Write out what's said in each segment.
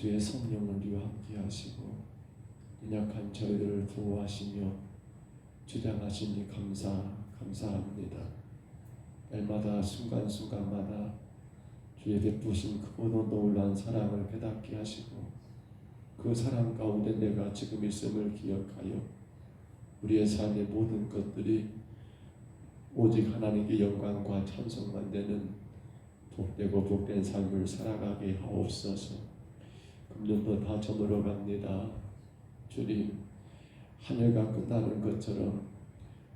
주의 성령을 우리와 함께 하시고 연약한 저희들을 보호하시며 주장하시니 감사합니다. 날마다 순간순간마다 주의 베푸신 크고도 놀라운 사랑을 깨닫게 하시고 그 사랑 가운데 내가 지금 있음을 기억하여 우리의 삶의 모든 것들이 오직 하나님께 영광과 찬송만 되는 복되고 복된 삶을 살아가게 하옵소서. 금년도 다 저물어 갑니다. 주님, 한 해가 끝나는 것처럼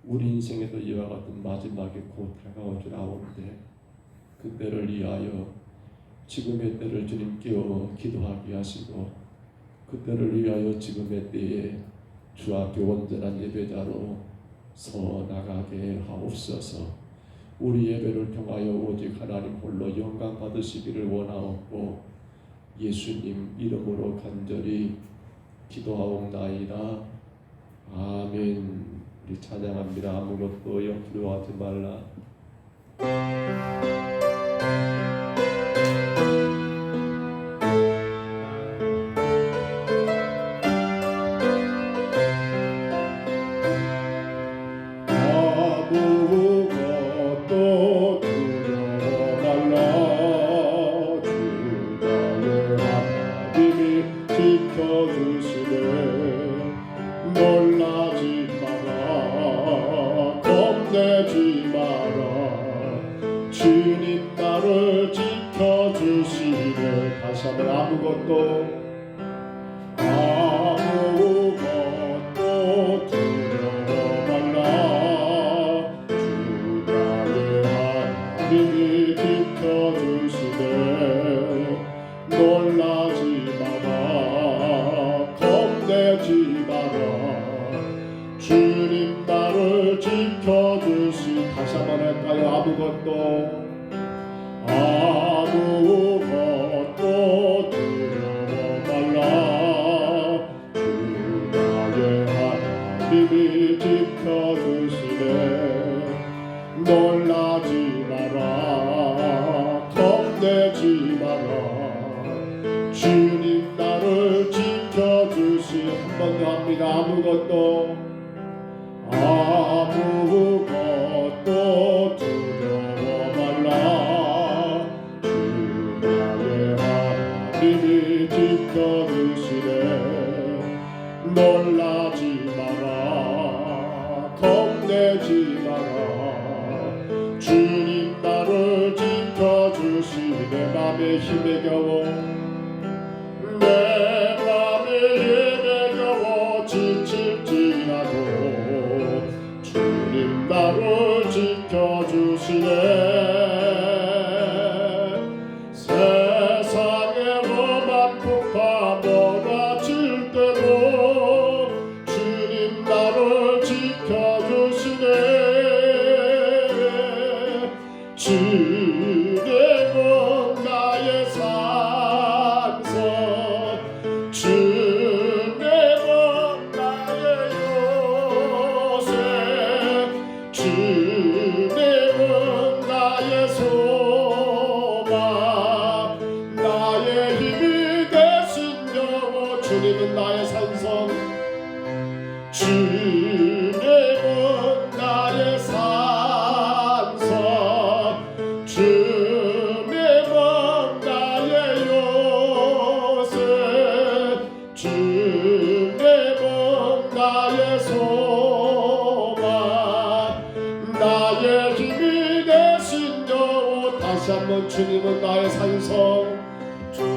우리 인생에도 이와 같은 마지막이 곧 다가올 줄 아오는데 그때를 위하여 지금의 때를 주님께 기도하게 하시고 그때를 위하여 지금의 때에 주 앞에 온전한 예배자로 서 나가게 하옵소서. 우리 예배를 통하여 오직 하나님 홀로 영광 받으시기를 원하옵고 예수님 이름으로 간절히 기도하옵나이다. 아멘. 우리 찬양합니다. 아무것도 염려하지 말라. 놀라지 마라, 겁내지 마라. 주님 나를 지켜주시네. 다시 한번 아무것도 두려워 말라. 주 나의 하나님이 지켜주시네. 놀라지 마라, 겁내지 마라. 주님 나를 지켜주시. 다시 한번 할까요? 아무것도 두려워 말라. 주 나의 하나님이 지켜주시네. 놀라지 마라, 겁내지 마라. 주님 나를 지켜주시. 한 번 더 합니다. 아무것도 두려워 말라. 주 나의 하나님이 지켜주시네. 놀라지 마라, 겁내지 마라. 주님 나를 지켜주시네. 내 맘에 힘에 겨워 지칠지라도 주님 나를 지켜주시네. 세상의 험한 풍파 몰아칠 때도 주님 나를 지켜주시네. 주님은 나의 산성, 주님은 나의 요새, 주님은 나의 소망, 나의 힘이 되신 영혼. 주님은 나의 산성, 주님은 나의 산성, 주님은 나의 요새, 주님은 나의 소망, 나의 힘이 되신 영혼. 다시 한번 주님은 나의 산성, 주님은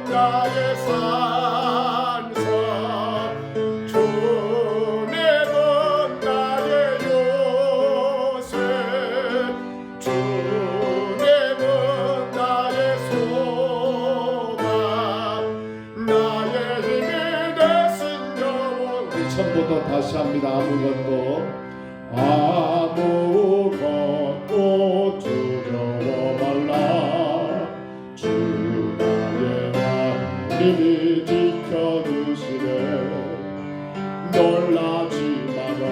나의 산성, 주님은 나의 요새, 주님은 나의 소망, 나의 힘이 되신 영혼. 우리 처음부터 다시 합니다. 아무것도 두려워 말라. 주 나의 하나님이 지켜주시네. 놀라지 마라,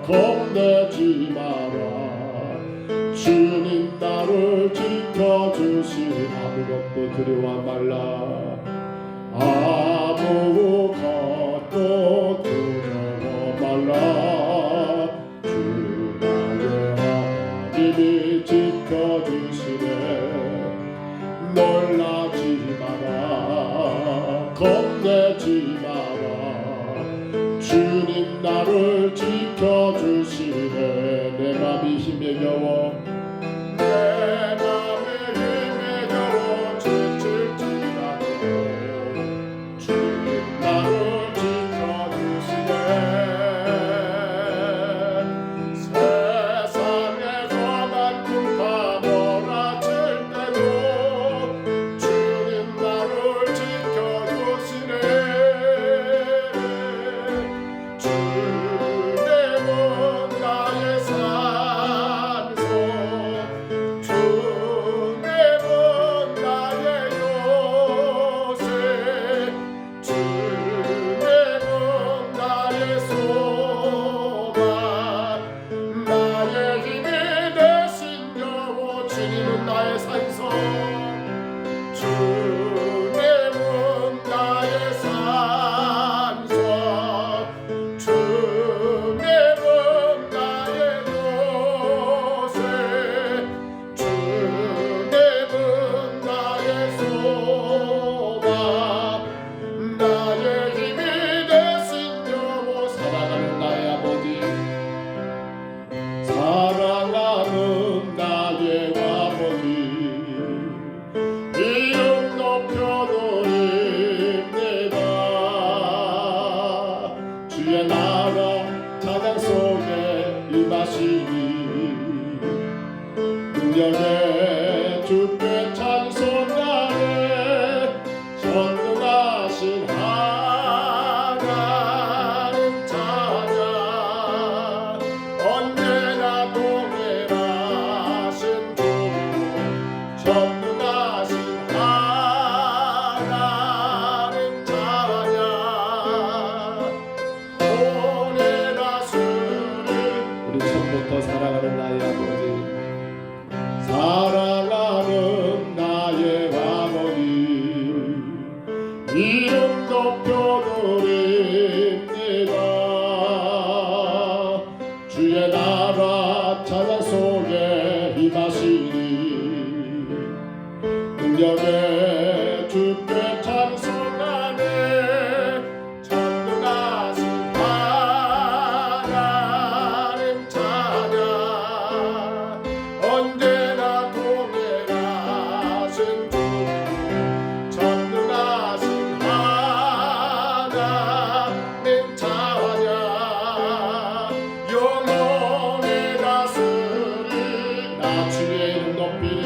겁내지 마라. 주님 나를 지켜주시. 대신 아무것도 두려워 말라. 아무것도 두려워 말라. 주 나의 하나님이 지켜주시네. 놀라지 마라. 겁내지 마라. 주님 나를 지켜주시네. 내 맘이 힘에 겨워 내 맘에 힘에 겨워 지칠지라도 주님 나를 지켜주시네. 세상에서만 풍파 몰아칠 때도 주님 나를 지켜주시네. 주님은 나의 산소, 주님은 나의 요새, 주님은 나의 소망, 나의 힘이 되신 여호. 주님은 나의 산소, 주님은 나의 산소, 주님은 나의 요새, 주님은 나의 소망, 나의 힘이 되신 여호. 사랑하는 나의 아버지, 사랑하는 나의 아버지, 이름 높여드립니다. 주의 나라 찬양 속에 임하시니 능력에 주께 찬송하네. 전능하신 하나님 찬양, 언제나 동행하신 주, 전능하신 하나님 찬양. 오래나 수리 우리 처음부터 사랑하는 나의 아버지, 사랑하는 나의 아버지, 이름 높여드립니다. 주의 나라 찬양 속에 임하시니 능력에 주께 찬송하네. 전능하신 하나님 찬양, 언제나 동행하신 주, 전능하신 하나님 찬양. 영원히 다스리 나 주의 이름 높이리.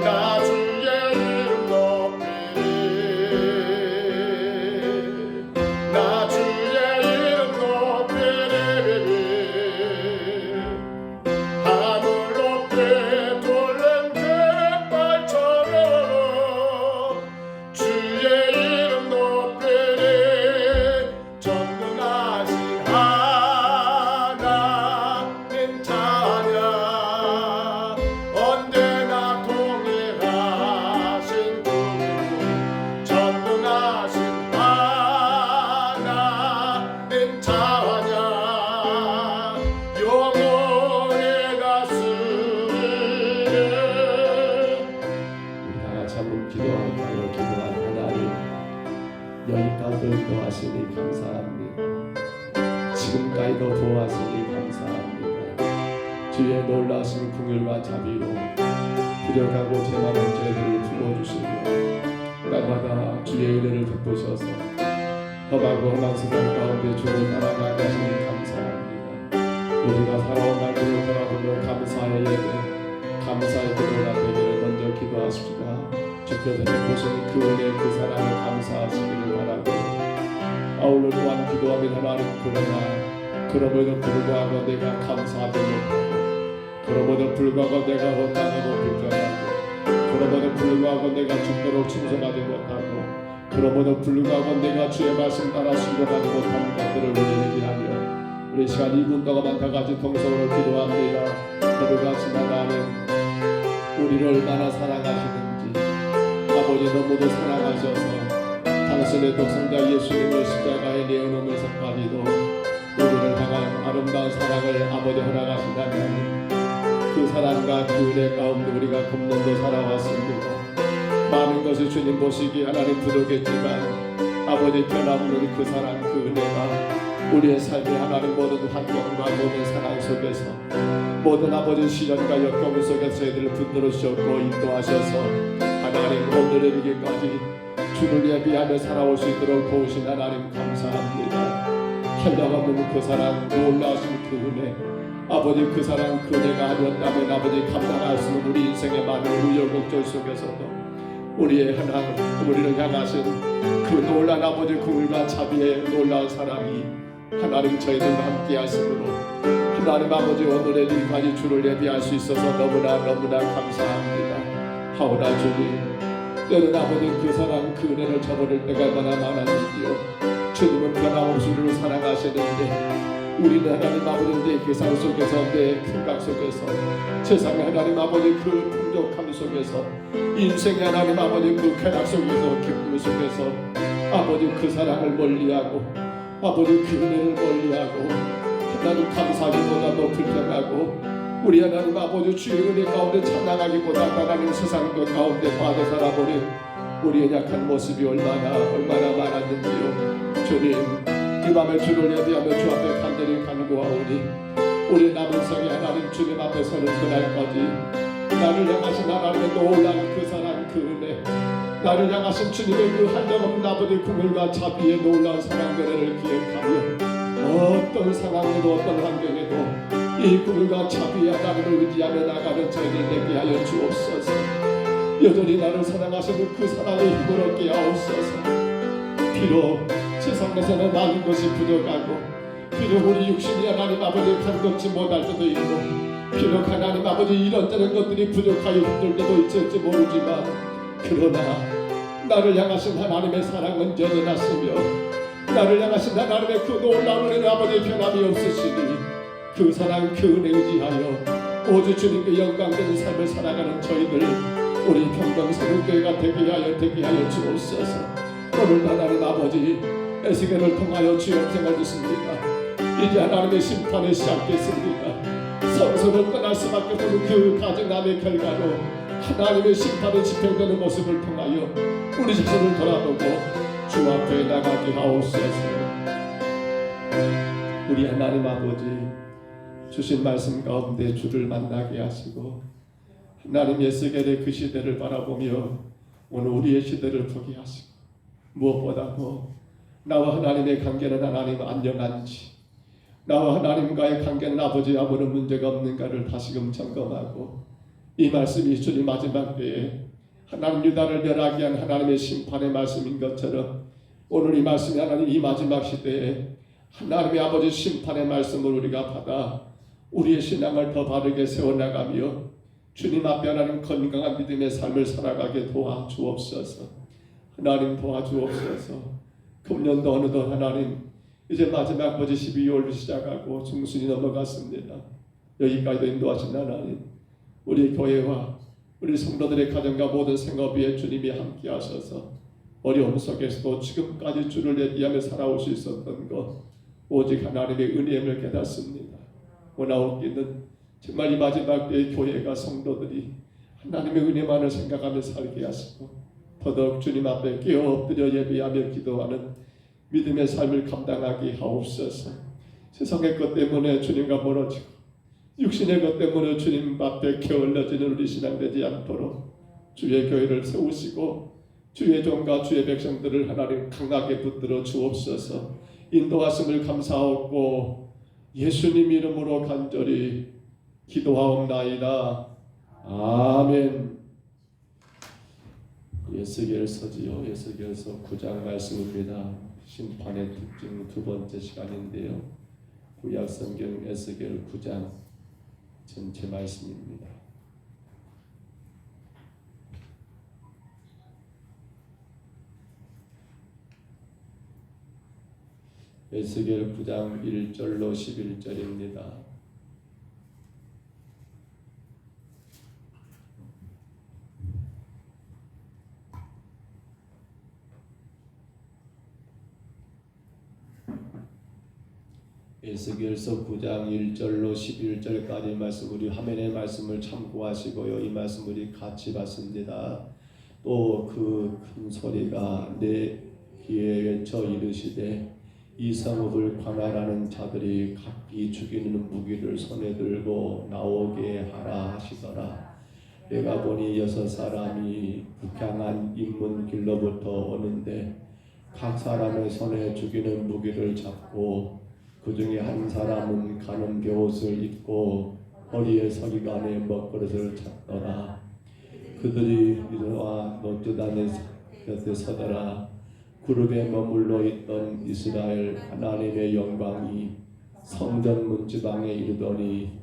나 주의 이름 높이리. 나 주의 이름 높이리. 하늘 높이 돌는 갯벌처럼 주의 이름 높이리. 전능하신 하나님 찬양, 언제나 동행하신 주, 전능하신 하나님 찬양. 영원히 다스리네. 우리 다 같이 한번 기도할까요? 기도한 하나님, 여기까지 인도하시니 감사합니다. 지금까지도 도와주시니 감사합니다. 주의 놀라신 긍휼과 자비로 부족하고 제 많은 죄들을 풀어주시며 날마다 주의 은혜를 베푸셔서 험하고 험한 세상 가운데 주를 따라가시니 감사합니다. 우리가 살아온 날들을 돌아보며 감사의 예배, 감사의 기도가 되기를 먼저 기도하십시다. 주께서 베푸시는 그 은혜, 그 사랑을 감사하시기를 바라고, 아울러 또한 기도하며 하나님, 그럼에도 불구하고 내가 감사하지 못하고, 그럼에도 불구하고 내가 허탄하고 불편하고, 그럼에도 불구하고 내가 죽도록 충성하지 못하고, 그럼에도 불구하고 내가 주의 말씀 따라 순종하지 못하는 것들을 우리에게 하며, 우리 시간 2분 동안만 다 같이 통성으로 기도합니다. 거룩하신 하나님, 우리를 얼마나 사랑하시는지 아버지 너무도 사랑하셔서 당신의 독생자 예수님을 십자가에 내어놓으면서까지도 우리를 향한 아름다운 사랑을 아버지 허락하신다면 그 사랑과 그 은혜 가운데 우리가 금년도 살아왔습니다. 많은 것을 주님 보시기에 하나님 부족했지만 아버지 변함없는 그 사랑 그 은혜가 우리의 삶의 하나님 모든 환경과 모든 상황 속에서 모든 아버지 시련과 역경 속에서 저희들을 붙들으셨고 인도하셔서 하나님 오늘의 이기까지 주를 예비하며 살아올 수 있도록 도우신 하나님 감사합니다. 한량없는 그 사랑 놀라신 그 은혜 아버지 그 사랑 그 은혜가 아니었다면 아버지 감당할 수 없는 우리 인생의 많은 우여곡절 속에서도 우리의 하나님 우리를 향하신 그 놀라운 아버지 긍휼과 자비의 놀라운 사랑이 하나님 저희들과 함께 하심으로 하나님 아버지 오늘의 일까지 주를 예비할 수 있어서 너무나 감사합니다. 하오나 주님 때는 아버지 그 사랑 그 은혜를 저버릴 때가 얼마나 많았는지요. 주님은 변함없이 우리를 사랑하시는데 우리는 하나님 아버지 내 계산 속에서 내 생각 속에서 세상의 하나님 아버지 그 풍족함 속에서 인생의 하나님 아버지 그 쾌락 속에서 기쁨 속에서 아버지 그 사랑을 멀리하고 아버지 그 은혜를 멀리하고 하나님 감사하기보다도 불평하고 우리 하나님 아버지 주의 은혜 가운데 찬양하기보다 하나님 세상 그 가운데 빠져 살아버린 우리의 약한 모습이 얼마나 많았는지요. 주님 이 밤에 주를 예비하며 주 앞에 간절히 간구하오니 우리 남은 생에 하나님 주님 앞에 서는 그날까지 나를 향하신 하나님의 놀라운 그 사랑 그 은혜 나를 향하신 주님의 그 한량없는 아버지 긍휼과 자비의 놀라운 사랑 은혜를 기억하며 어떤 상황에도 어떤 환경에도 이 긍휼과 자비의 하나님을 의지하며 나가는 저희들 되게 하여 주옵소서. 여전히 나를 사랑하시는 그 사랑의 힘을 얻게 하옵소서. 비록 세상에서는 많은 것이 부족하고 비록 우리 육신이 하나님 아버지 간걷지 못할 때도 있고 비록 하나님 아버지 이런저런 것들이 부족하여 힘들 때도 있을지 모르지만 그러나 나를 향하신 하나님의 사랑은 여전하시며 나를 향하신 하나님의 그 놀라운 은혜 아버지 변함이 없으시니 그 사랑 그 은혜 의지하여 오직 주님께 영광되는 삶을 살아가는 저희들 우리 평강새로교회가 되게 하여 주옵소서. 오늘 하나님 아버지 에스겔을 통하여 주의 음성을 듣습니다. 이제 하나님의 심판이 시작됐습니다. 성소를 떠날 수밖에 없는 그 가증함의 결과로 하나님의 심판이 집행되는 모습을 통하여 우리 자신을 돌아보고 주 앞에 나가게 하옵소서. 우리 하나님 아버지 주신 말씀 가운데 주를 만나게 하시고 하나님 에스겔의 그 시대를 바라보며 오늘 우리의 시대를 보게 하시고 무엇보다도 나와 하나님의 관계는 하나님 안녕한지 나와 하나님과의 관계는 아버지 아무런 문제가 없는가를 다시금 점검하고 이 말씀이 주님 마지막 때에 하나님 유다를 멸하게 한 하나님의 심판의 말씀인 것처럼 오늘 이 말씀이 하나님 이 마지막 시대에 하나님의 아버지 심판의 말씀을 우리가 받아 우리의 신앙을 더 바르게 세워나가며 주님 앞에 하나님 건강한 믿음의 삶을 살아가게 도와주옵소서. 하나님 도와주옵소서. 금년도 어느덧 하나님 이제 마지막 아버지 12월을 시작하고 중순이 넘어갔습니다. 여기까지도 인도하신 하나님 우리 교회와 우리 성도들의 가정과 모든 생업 위에 주님이 함께 하셔서 어려움 속에서도 지금까지 주를 예비하며 살아올 수 있었던 것 오직 하나님의 은혜임을 깨닫습니다. 원하옵기는 정말 이 마지막 때의 교회가 성도들이 하나님의 은혜만을 생각하며 살게 하시고 더더욱 주님 앞에 끼어 엎드려 예배하며 기도하는 믿음의 삶을 감당하게 하옵소서. 세상의 것 때문에 주님과 멀어지고 육신의 것 때문에 주님 앞에 게을러지는 우리 신앙 되지 않도록 주의 교회를 세우시고 주의 종과 주의 백성들을 하나님 강하게 붙들어 주옵소서. 인도하심을 감사하고 예수님 이름으로 간절히 기도하옵나이다. 아멘. 에스겔서지요. 에스겔서 9장 말씀입니다. 심판의 특징 두 번째 시간인데요. 구약 성경 에스겔 9장 전체 말씀입니다. 에스겔 9장 1절로 11절입니다. 에스겔서 9장 1절로 11절까지 말씀 우리 화면의 말씀을 참고하시고요. 이 말씀 우리 같이 봤습니다. 또 그 큰 소리가 내 귀에 외쳐 이르시되 이 성읍을 관할하는 자들이 각기 죽이는 무기를 손에 들고 나오게 하라 하시더라. 내가 보니 6사람이 극향한 인문 길로부터 오는데 각 사람의 손에 죽이는 무기를 잡고 그 중에 한 사람은 가는 벼옷을 입고 허리에 서기관에 먹그릇을 잡더라. 그들이 이르와 노트단의 곁에 서더라. 그룹에 머물러 있던 이스라엘 하나님의 영광이 성전 문지방에 이르더니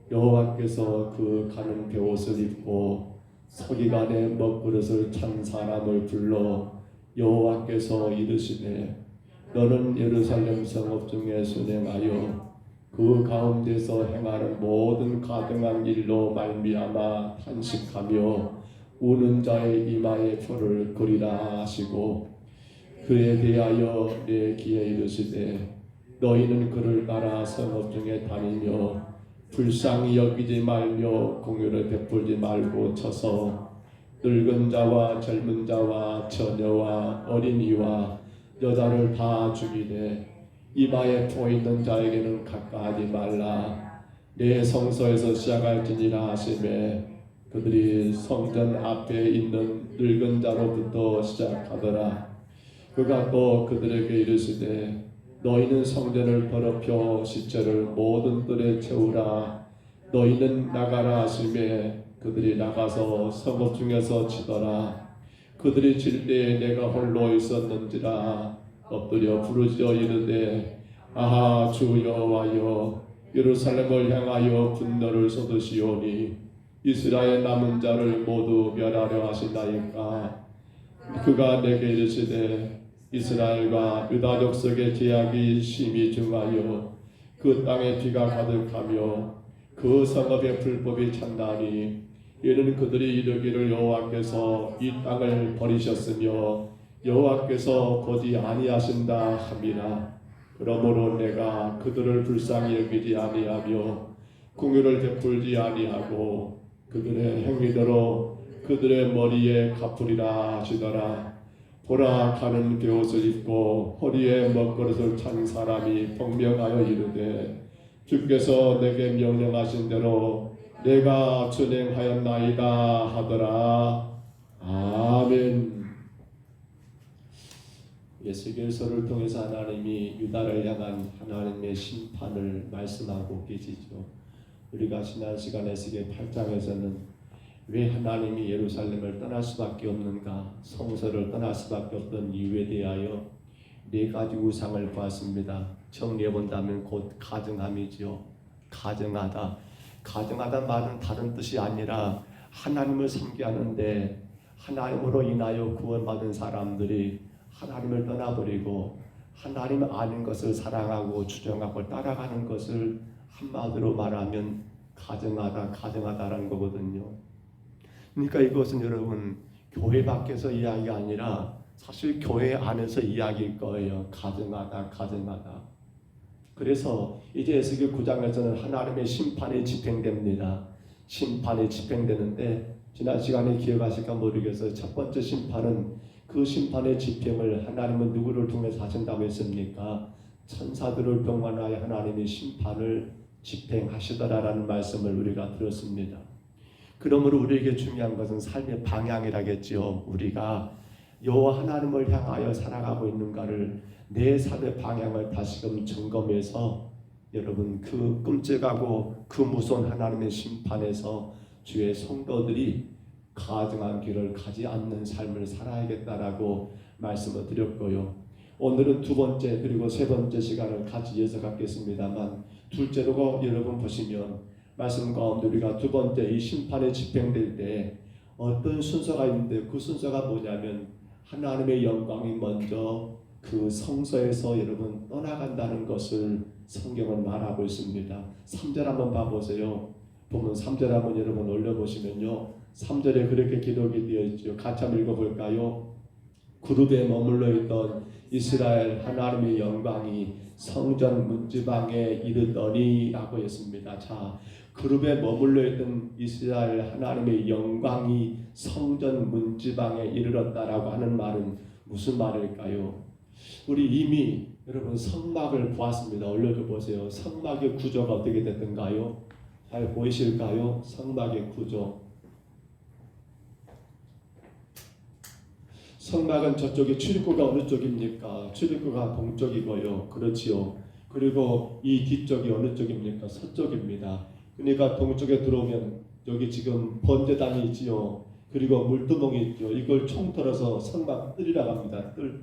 여호와께서 그 가는 벼옷을 입고 서기관에 먹그릇을 찬 사람을 불러 여호와께서 이르시되 너는 예루살렘 성읍 중에 순행하여 그 가운데서 행하는 모든 가증한 일로 말미암아 탄식하며 우는 자의 이마에 표를 그리라 하시고 그에 대하여 내 귀에 이르시되 너희는 그를 따라 성읍 중에 다니며 불쌍히 여기지 말며 공유를 베풀지 말고 쳐서 늙은 자와 젊은 자와 처녀와 어린이와 여자를 다 죽이되 이마에 표 있는 자에게는 가까하지 말라. 내 성소에서 시작할지니라 하시매 그들이 성전 앞에 있는 늙은 자로부터 시작하더라. 그가 또 그들에게 이르시되 너희는 성전을 더럽혀 시체를 모든 뜰에 채우라. 너희는 나가라 하시매 그들이 나가서 성읍 중에서 치더라. 그들이 칠 때에 내가 홀로 있었는지라 엎드려 부르짖어 이르되 아하 주 여호와여 예루살렘을 향하여 분노를 쏟으시오니 이스라엘 남은 자를 모두 멸하려 하신다니까. 그가 내게 이르시되 이스라엘과 유다 족속의 제약이 심히 중하여 그 땅에 비가 가득하며 그 성읍의 불법이 찬다니 이는 그들이 이르기를 여호와께서 이 땅을 버리셨으며 여호와께서 보지 아니하신다 함이라. 그러므로 내가 그들을 불쌍히 여기지 아니하며 공유를 베풀지 아니하고 그들의 행위대로 그들의 머리에 갚으리라 하시더라. 보라 가는 벼옷을 입고 허리에 먹그릇을 찬 사람이 복명하여 이르되 주께서 내게 명령하신 대로 내가 준행하였나이다 하더라. 아멘. 에스겔서를 통해서 하나님이 유다를 향한 하나님의 심판을 말씀하고 계시죠. 우리가 지난 시간에 에스겔 8장에서는 왜 하나님이 예루살렘을 떠날 수밖에 없는가, 성소를 떠날 수밖에 없던 이유에 대하여 4가지 우상을 보았습니다. 정리해 본다면 곧 가증함이죠. 가증하다. 가증하다 말은 다른 뜻이 아니라 하나님을 섬기게 하는데 하나님으로 인하여 구원받은 사람들이 하나님을 떠나버리고 하나님 아닌 것을 사랑하고 주장하고 따라가는 것을 한마디로 말하면 가증하다라는 거거든요. 그러니까 이것은 여러분 교회 밖에서 이야기가 아니라 사실 교회 안에서 이야기일 거예요. 가증하다. 그래서 이제 에스겔 9장에서는 하나님의 심판이 집행됩니다. 심판이 집행되는데 지난 시간에 기억하실까 모르겠어요. 첫 번째 심판은 그 심판의 집행을 하나님은 누구를 통해서 하신다고 했습니까? 천사들을 동원하여 하나님이 심판을 집행하시더라라는 말씀을 우리가 들었습니다. 그러므로 우리에게 중요한 것은 삶의 방향이라겠지요. 우리가 여호와 하나님을 향하여 살아가고 있는가를 내 삶의 방향을 다시금 점검해서 여러분 그 끔찍하고 그 무서운 하나님의 심판에서 주의 성도들이 가증한 길을 가지 않는 삶을 살아야겠다라고 말씀을 드렸고요. 오늘은 2번째 그리고 3번째 시간을 같이 이어서 갖겠습니다만 둘째로 여러분 보시면 말씀 가운데 우리가 2번째 이 심판에 집행될 때 어떤 순서가 있는데 그 순서가 뭐냐면 하나님의 영광이 먼저 그 성소에서 여러분 떠나간다는 것을 성경은 말하고 있습니다. 3절 한번 봐보세요. 보면 3절 한번 여러분 올려보시면요. 3절에 그렇게 기록이 되어 있죠. 같이 한번 읽어볼까요? 그룹에 머물러 있던 이스라엘 하나님의 영광이 성전 문지방에 이르더니 라고 했습니다. 자, 그룹에 머물러 있던 이스라엘 하나님의 영광이 성전 문지방에 이르렀다라고 하는 말은 무슨 말일까요? 우리 이미 여러분 성막을 보았습니다. 올려줘 보세요. 성막의 구조가 어떻게 됐던가요? 잘 보이실까요? 성막의 구조. 성막은 저쪽에 출입구가 어느 쪽입니까? 출입구가 동쪽이고요. 그렇지요. 그리고 이 뒤쪽이 어느 쪽입니까? 서쪽입니다. 그러니까 동쪽에 들어오면 여기 지금 번제단이 있지요. 그리고 물두멍이 있죠. 이걸 총틀어서 성막 뜰이라고 합니다. 뜰.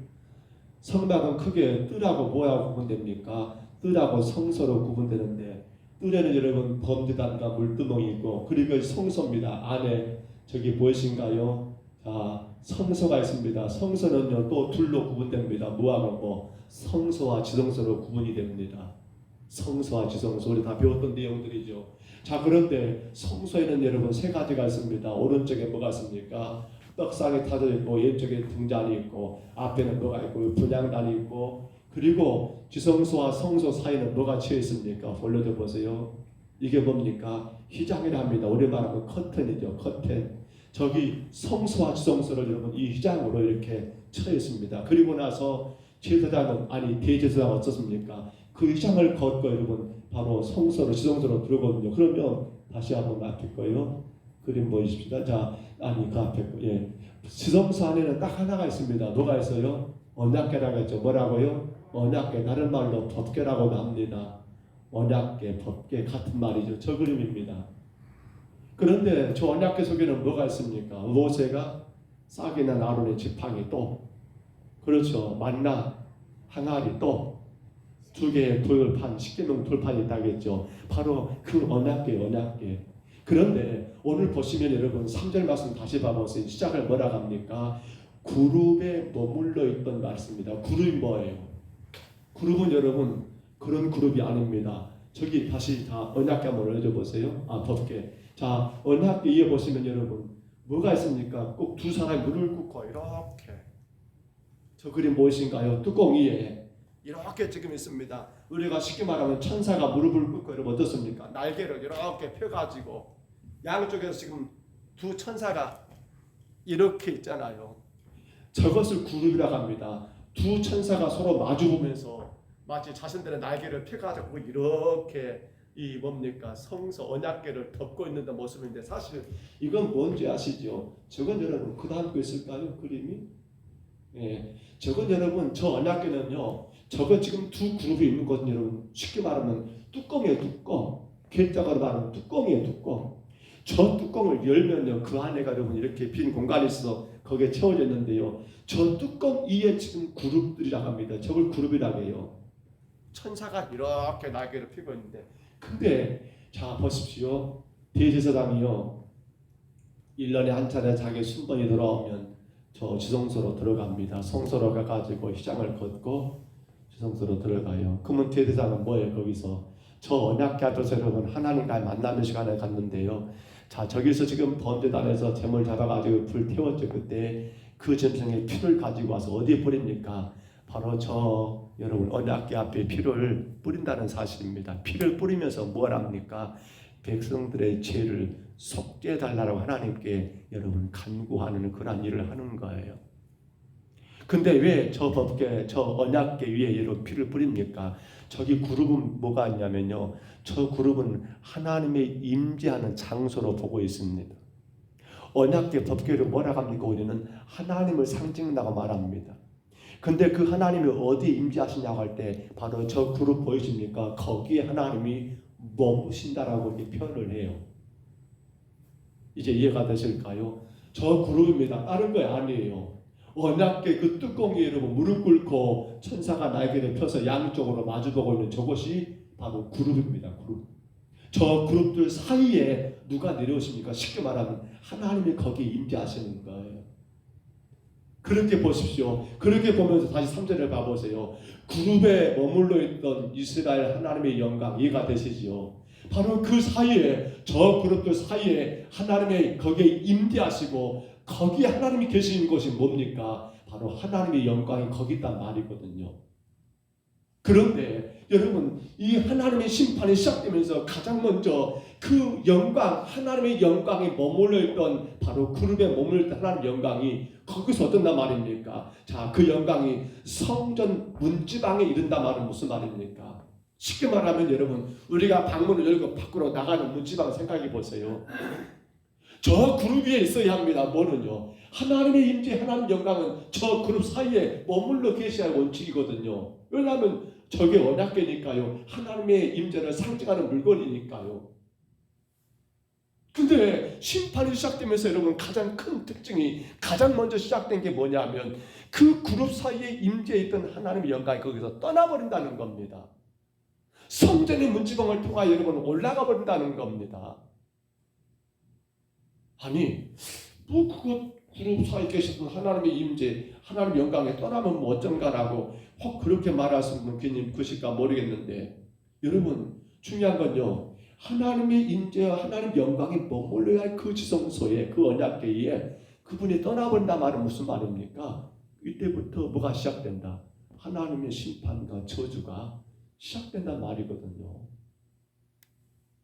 성막은 크게 뜰하고 뭐하고 구분됩니까? 뜰하고 성소로 구분되는데 뜰에는 여러분 번제단과 물두멍이 있고 그리고 성소입니다. 안에 저기 보이신가요? 자, 성소가 있습니다. 성소는요 또 둘로 구분됩니다. 뭐하고 뭐 성소와 지성소로 구분이 됩니다. 성소와 지성소 우리 다 배웠던 내용들이죠. 자, 그런데 성소에는 여러분 세 가지가 있습니다. 오른쪽에 뭐가 있습니까? 떡상이 타져 있고 왼쪽에 등잔이 있고 앞에는 뭐가 있고 분향단이 있고 그리고 지성소와 성소 사이는 뭐가 치여 있습니까? 올려줘 보세요. 이게 뭡니까? 휘장이랍니다. 우리 말하면 커튼이죠. 커튼. 저기 성소와 지성소를 여러분 이 휘장으로 이렇게 쳐 있습니다. 그리고 나서 제사장은 아니 대제사장은 어떻습니까? 그 휘장을 걷고 여러분 바로 성소로 지성소로 들어오거든요. 그러면 다시 한번 앞에 거예요. 그림 보이십시다. 자, 아니 그 앞에 거. 예. 지성소 안에는 딱 하나가 있습니다. 뭐가 있어요? 언약궤라고 했죠. 뭐라고요? 언약궤. 다른 말로 법궤라고도 합니다. 언약궤, 법궤 같은 말이죠. 저 그림입니다. 그런데 저 언약궤 속에는 뭐가 있습니까? 모세가 싹이 난 아론의 지팡이 또 그렇죠. 만나 항아리 또 두 개의 돌판, 십계명 돌판이 있다겠죠. 바로 그 언약궤. 그런데 오늘 보시면 여러분 3절 말씀 다시 봐보세요. 시작을 뭐라 합니까? 그룹에 머물러 있던 말씀입니다. 그룹이 뭐예요? 그룹은 여러분 그런 그룹이 아닙니다. 저기 다시 다 언약궤 한번 올려보세요. 법궤. 자, 언약궤 위에 보시면 여러분 뭐가 있습니까? 꼭 두 사람이 무릎을 꿇고 이렇게 저 그림 무엇인가요? 뚜껑 위에 이렇게 지금 있습니다. 우리가 쉽게 말하면 천사가 무릎을 꿇고 여러분 어떻습니까? 날개를 이렇게 펴가지고 양쪽에서 지금 두 천사가 이렇게 있잖아요. 저것을 그룹이라고 합니다. 두 천사가 서로 마주보면서 마치 자신들의 날개를 펴가지고 이렇게 이 뭡니까? 성소 언약궤를 덮고 있는 모습인데 사실 이건 뭔지 아시죠? 저건 여러분 그 다음 거 있을까요? 그림이? 예, 저건 여러분 저 언약궤는요. 저거 지금 두 그룹이 있는 것은 여러분 쉽게 말하면 뚜껑이에요. 뚜껑. 길자가로 말하면 뚜껑이에요. 뚜껑. 저 뚜껑을 열면요 그 안에가 여러분 이렇게 빈 공간이 있어서 거기에 채워져 있는데요. 저 뚜껑 위에 지금 그룹들이라고 합니다. 저걸 그룹이라고 해요. 천사가 이렇게 날개를 펴고 있는데 근데 자 보십시오. 대제사장이요 1년에 한 차례 자기 순번이 돌아오면 저 지성소로 들어갑니다. 성소로 가가지고 휘장을 걷고 지성소로 들어가요. 그러면 대제사장은 뭐예요? 거기서 저 언약궤 앞에서 여러분 하나님과의 만나는 시간을 갖는데요. 자 저기서 지금 번제단에서 제물 잡아가지고 불 태웠죠. 그때 그 짐승의 피를 가지고 와서 어디에 뿌립니까? 바로 저 여러분 언약궤 앞에 피를 뿌린다는 사실입니다. 피를 뿌리면서 뭘 합니까? 백성들의 죄를 속죄해 달라고 하나님께 여러분 간구하는 그런 일을 하는 거예요. 근데 왜 저 법궤, 저 언약궤 위에 여러분 피를 뿌립니까? 저기 그룹은 뭐가 있냐면요. 저 그룹은 하나님의 임재하는 장소로 보고 있습니다. 언약궤, 법궤를 뭐라 합니까? 우리는 하나님을 상징한다고 말합니다. 근데 그 하나님이 어디에 임재하시냐고 할 때 바로 저 그룹 보이십니까? 거기에 하나님이 머무신다라고 이렇게 표현을 해요. 이제 이해가 되실까요? 저 그룹입니다. 다른 거 아니에요. 언약궤 그 뚜껑 위에 여러분 무릎 꿇고 천사가 날개를 펴서 양쪽으로 마주보고 있는 저것이 바로 그룹입니다. 그룹. 저 그룹들 사이에 누가 내려오십니까? 쉽게 말하면 하나님이 거기에 임재하시는 거예요. 그렇게 보십시오. 그렇게 보면서 다시 3절을 봐보세요. 그룹에 머물러 있던 이스라엘 하나님의 영광 이해가 되시지요? 바로 그 사이에 저 그룹들 사이에 하나님의 거기에 임재하시고 거기에 하나님이 계시는 곳이 뭡니까? 바로 하나님의 영광이 거기 있단 말이거든요. 그런데 여러분, 이 하나님의 심판이 시작되면서 가장 먼저 그 영광, 하나님의 영광이 머물러 있던 바로 그룹에 머물러 있던 하나님의 영광이 거기서 어떤단 말입니까? 자, 그 영광이 성전 문지방에 이른단 말은 무슨 말입니까? 쉽게 말하면 여러분, 우리가 방문을 열고 밖으로 나가는 문지방 생각해 보세요. 저 그룹 위에 있어야 합니다. 뭐는요? 하나님의 임재, 하나님 영광은 저 그룹 사이에 머물러 계셔야 원칙이거든요. 왜냐하면 저게 언약궤니까요. 하나님의 임재를 상징하는 물건이니까요. 근데 심판이 시작되면서 여러분 가장 큰 특징이 가장 먼저 시작된 게 뭐냐면 그 그룹 사이에 임재해 있던 하나님의 영광이 거기서 떠나버린다는 겁니다. 성전의 문지방을 통하여 여러분 올라가 버린다는 겁니다. 아니 뭐 그거 그룹 사이에 계셨던 하나님의 임재, 하나님의 영광에 떠나면 뭐 어쩐가라고 혹 그렇게 말하시는 분 괜히 그실까 모르겠는데 여러분 중요한 건요. 하나님의 임재와 하나님의 영광이 머물러야 할 그 지성소에 그 언약궤에 그분이 떠나버린다 말은 무슨 말입니까? 이때부터 뭐가 시작된다? 하나님의 심판과 저주가 시작된단 말이거든요.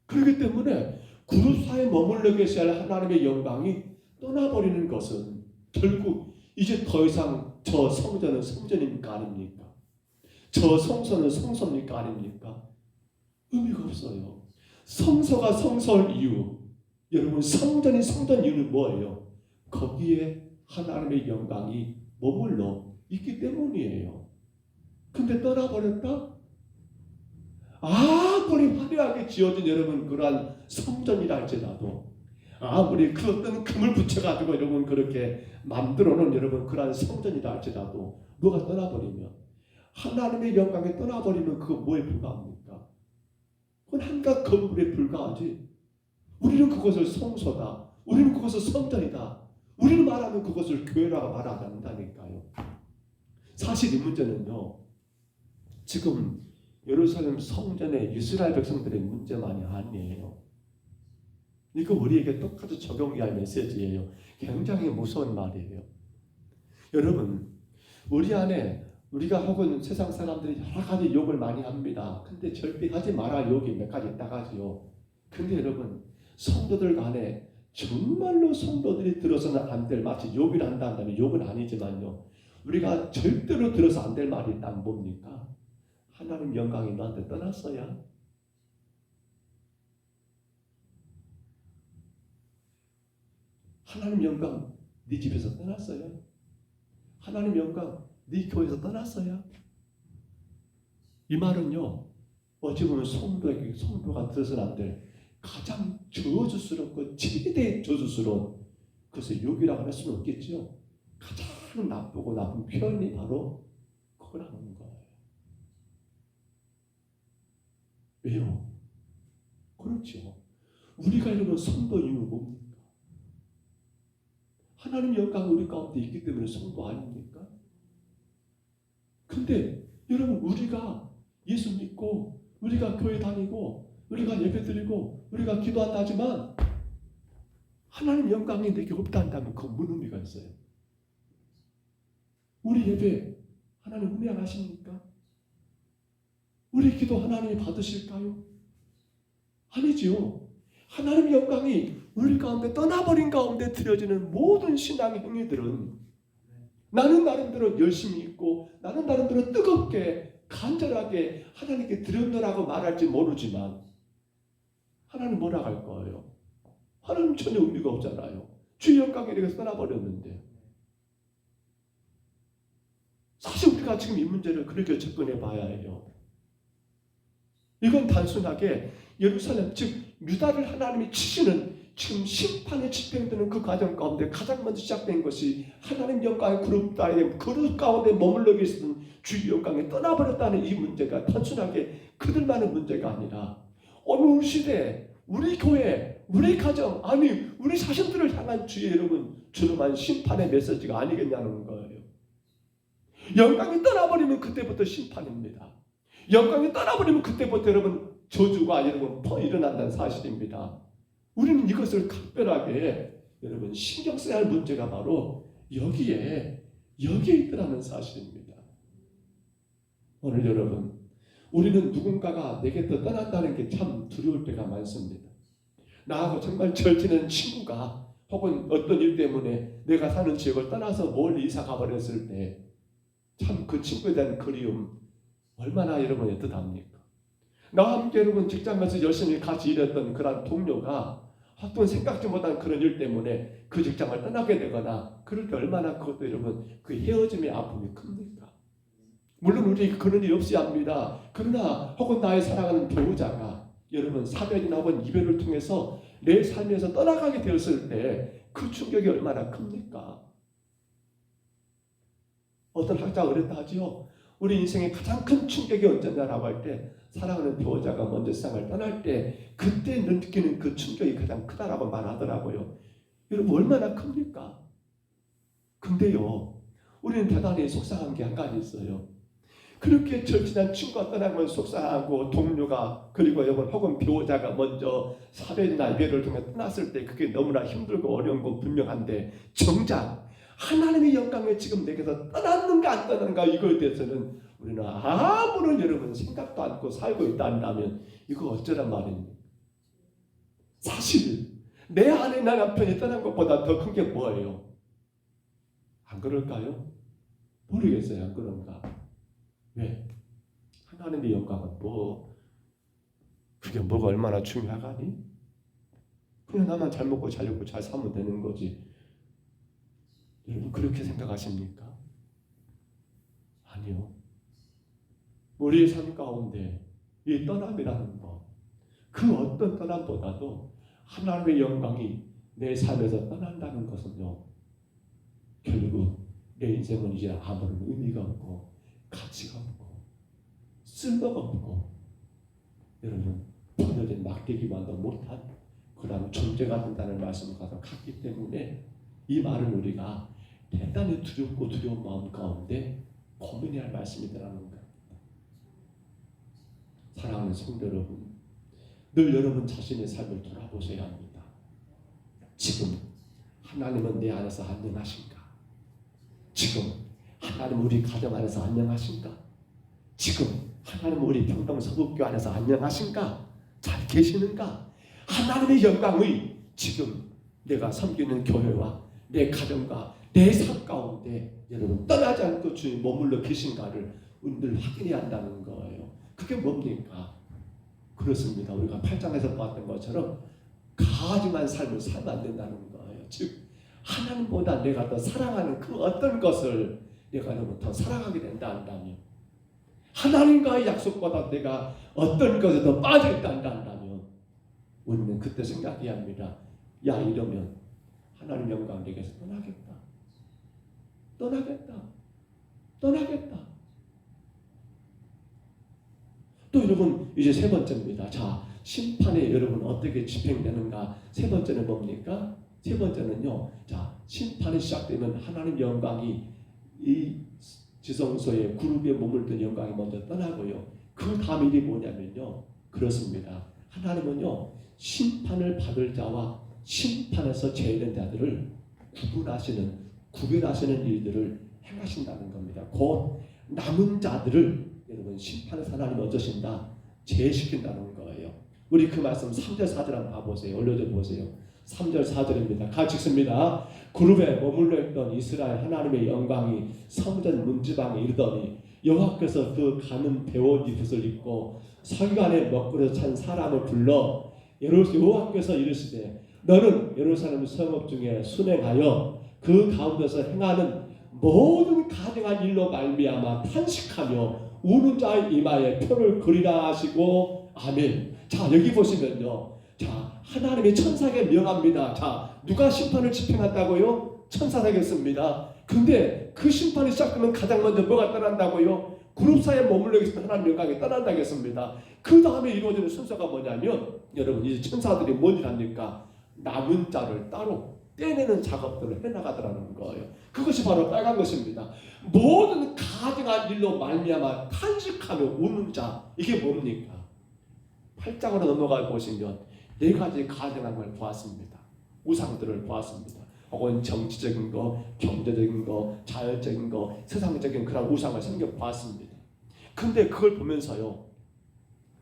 그렇기 때문에 그룹 사이에 머물러 계셔야 할 하나님의 영광이 떠나버리는 것은 결국 이제 더 이상 저 성전은 성전입니까 아닙니까? 저 성소는 성소입니까 아닙니까? 의미가 없어요. 성소가 성소일 이유, 여러분 성전이 성전 이유는 뭐예요? 거기에 하나님의 영광이 머물러 있기 때문이에요. 근데 떠나버렸다? 아무리 화려하게 지어진 여러분 그러한 성전이라 할지라도 아무리 그 어떤 금을 붙여가지고 여러분 그렇게 만들어놓은 여러분 그러한 성전이라 할지라도 뭐가 떠나버리면 하나님의 영광에 떠나버리면 그거 뭐에 불과합니까? 그건 한갓 건물에 불과하지. 우리는 그것을 성소다. 우리는 그것을 성전이다. 우리는 말하면 그것을 교회라고 말하지 않는다니까요. 사실 이 문제는요. 지금 예루살렘 성전의 이스라엘 백성들의 문제만이 아니에요. 이거 우리에게 똑같이 적용해야 할 메시지예요. 굉장히 무서운 말이에요. 여러분, 우리 안에 우리가 혹은 세상 사람들이 여러 가지 욕을 많이 합니다. 근데 절대 하지 마라 욕이 몇 가지 있다가지요. 근데 여러분, 성도들 간에 정말로 성도들이 들어서는 안 될, 마치 욕을 한다면 욕은 아니지만요. 우리가 절대로 들어서 안 될 말이 있다면 뭡니까? 하나님 영광이 너한테 떠났어야? 하나님 영광 네 집에서 떠났어요? 하나님 영광 네 교회에서 떠났어요? 이 말은요. 어찌 보면 성도가 들어서는 안 될 가장 저주스럽고 최대의 저주스러운 그것을 욕이라고 할 수는 없겠죠. 가장 나쁘고 나쁜 표현이 바로 그거라는 거예요. 왜요? 그렇죠. 우리가 이러면 성도 이유는 뭡니까? 하나님 영광이 우리 가운데 있기 때문에 성도 아닙니까? 근데 여러분 우리가 예수 믿고 우리가 교회 다니고 우리가 예배 드리고 우리가 기도한다 하지만 하나님 영광이 내게 없다 한다면 그건 무슨 의미가 있어요? 우리 예배 하나님 음양하십니까? 우리 기도 하나님이 받으실까요? 아니지요. 하나님의 영광이 우리 가운데 떠나버린 가운데 드려지는 모든 신앙의 행위들은 나는 나름대로 열심히 있고 나는 나름대로 뜨겁게 간절하게 하나님께 드렸노라고 말할지 모르지만 하나님 뭐라고 할 거예요? 하나님 전혀 의미가 없잖아요. 주의 영광이 이렇게 떠나버렸는데. 사실 우리가 지금 이 문제를 그렇게 접근해 봐야 해요. 이건 단순하게 예루살렘 즉 유다를 하나님이 치시는 지금 심판에 집행되는 그 과정 가운데 가장 먼저 시작된 것이 하나님 영광의 그룹 가운데 머물러 계시던 주의 영광에 떠나버렸다는 이 문제가 단순하게 그들만의 문제가 아니라 어느 시대 우리 교회 우리 가정 아니 우리 자신들을 향한 주의 여러분 주름한 심판의 메시지가 아니겠냐는 거예요. 영광이 떠나버리면 그때부터 심판입니다. 영광이 떠나버리면 그때부터 여러분 저주가 여러분 일어난다는 사실입니다. 우리는 이것을 각별하게 여러분 신경 써야 할 문제가 바로 여기에 있더라는 사실입니다. 오늘 여러분, 우리는 누군가가 내게서 떠난다는 게 참 두려울 때가 많습니다. 나하고 정말 절친한 친구가 혹은 어떤 일 때문에 내가 사는 지역을 떠나서 멀리 이사 가버렸을 때 참 그 친구에 대한 그리움 얼마나 여러분 애틋합니까? 나와 함께 여러분 직장에서 열심히 같이 일했던 그런 동료가 어떤 생각지 못한 그런 일 때문에 그 직장을 떠나게 되거나 그럴 때 얼마나 그것도 여러분 그 헤어짐의 아픔이 큽니까? 물론 우리 그런 일 없이 합니다. 그러나 혹은 나의 사랑하는 배우자가 여러분 사별이나 혹은 이별을 통해서 내 삶에서 떠나가게 되었을 때 그 충격이 얼마나 큽니까? 어떤 학자가 그랬다 하지요. 우리 인생의 가장 큰 충격이 언제냐라고 할 때 사랑하는 배우자가 먼저 세상을 떠날 때 그때 느끼는 그 충격이 가장 크다라고 말하더라고요. 여러분 얼마나 큽니까? 근데요, 우리는 대단히 속상한 게 한 가지 있어요. 그렇게 절친한 친구가 떠나면 속상하고 동료가 그리고 여러분 혹은 배우자가 먼저 사별이나 이별을 통해 떠났을 때 그게 너무나 힘들고 어려운 건 분명한데 정작 하나님의 영광에 지금 내게서 떠났는가 안 떠났는가 이거에 대해서는 우리는 아무런 여러분 생각도 않고 살고 있다 한다면 이거 어쩌란 말입니까? 사실 내 안에 나 남편이 떠난 것보다 더 큰 게 뭐예요? 안 그럴까요? 모르겠어요. 안 그런가? 왜? 하나님의 영광은 그게 뭐가 얼마나 중요하가니? 그냥 나만 잘 먹고 잘 입고 잘 살면 되는 거지. 여러분 그렇게 생각하십니까? 아니요. 우리의 삶 가운데 이 떠남이라는 것, 그 어떤 떠남보다도 하나님의 영광이 내 삶에서 떠난다는 것은요, 결국 내 인생은 이제 아무런 의미가 없고 가치가 없고 쓸모가 없고 여러분 버려진 막대기만도 못한 그런 존재가 된다는 말씀을 가서 갔기 때문에 이 말은 우리가 대단히 두렵고 두려운 마음 가운데 고민해야 할 말씀이라는 겁니다. 사랑하는 성도 여러분, 늘 여러분 자신의 삶을 돌아보셔야 합니다. 지금 하나님은 내 안에서 안녕하신가? 지금 하나님 우리 가정 안에서 안녕하신가? 지금 하나님 우리 평동서북교 안에서 안녕하신가? 잘 계시는가? 하나님의 영광의 지금 내가 섬기는 교회와 내 가정과 내 삶 가운데 여러분 떠나지 않고 주님 머물러 계신가를 늘 확인해야 한다는 거예요. 그게 뭡니까? 그렇습니다. 우리가 8장에서 보았던 것처럼 가증한 삶을 살면 안 된다는 거예요. 즉 하나님보다 내가 더 사랑하는 그 어떤 것을 내가 너무 더 사랑하게 된다 한다면, 하나님과의 약속보다 내가 어떤 것에 더 빠져있다 한다면 우리는 그때 생각해야 합니다. 야, 이러면 하나님 영광 내게서 떠나겠다. 또 여러분 이제 세 번째입니다. 자, 심판에 여러분 어떻게 집행되는가? 세 번째는 뭡니까? 세 번째는요. 자, 심판이 시작되면 하나님 영광이 이 지성소에 구름에 머물던 영광이 먼저 떠나고요. 그 다음 일이 뭐냐면요. 그렇습니다. 하나님은요. 심판을 받을 자와 심판에서 제외된 자들을 구별하시는 일들을 행하신다는 겁니다. 곧 남은 자들을 여러분 심판에서 하나님 어쩌신다? 제외시킨다는 거예요. 우리 그 말씀 3절 4절 한번 봐보세요. 올려줘 보세요. 3절 4절입니다. 같이 읽습니다. 그룹에 머물러 있던 이스라엘 하나님의 영광이 성전 문지방에 이르더니 여호와께서 그 가는 배옷 옷을 입고 서기관의 먹구름에서 찬 사람을 불러 여호와께서 이르시되 너는 예루살렘 성읍 중에 순행하여 그 가운데서 행하는 모든 가증한 일로 말미암아 탄식하며 우는 자의 이마에 표를 그리라 하시고 아멘. 자, 여기 보시면요. 자, 하나님의 천사에게 명합니다. 자, 누가 심판을 집행한다고요? 천사에게습니다. 근데 그 심판이 시작되면 가장 먼저 뭐가 떠난다고요? 그룹 사이에 머물러 계신 하나님 영광이 떠난다겠습니다. 그 다음에 이루어지는 순서가 뭐냐면 여러분 이제 천사들이 뭔 일 합니까? 남은 자를 따로 떼내는 작업들을 해나가더라는 거예요. 그것이 바로 빨간 것입니다. 모든 가증한 일로 말미암아 탄식하며 우는 자, 이게 뭡니까? 8장으로 넘어가 보시면 네 가지 가증한 걸 보았습니다. 우상들을 보았습니다. 혹은 정치적인 거, 경제적인 거, 자연적인 거, 세상적인 그런 우상을 생겨보았습니다. 근데 그걸 보면서요,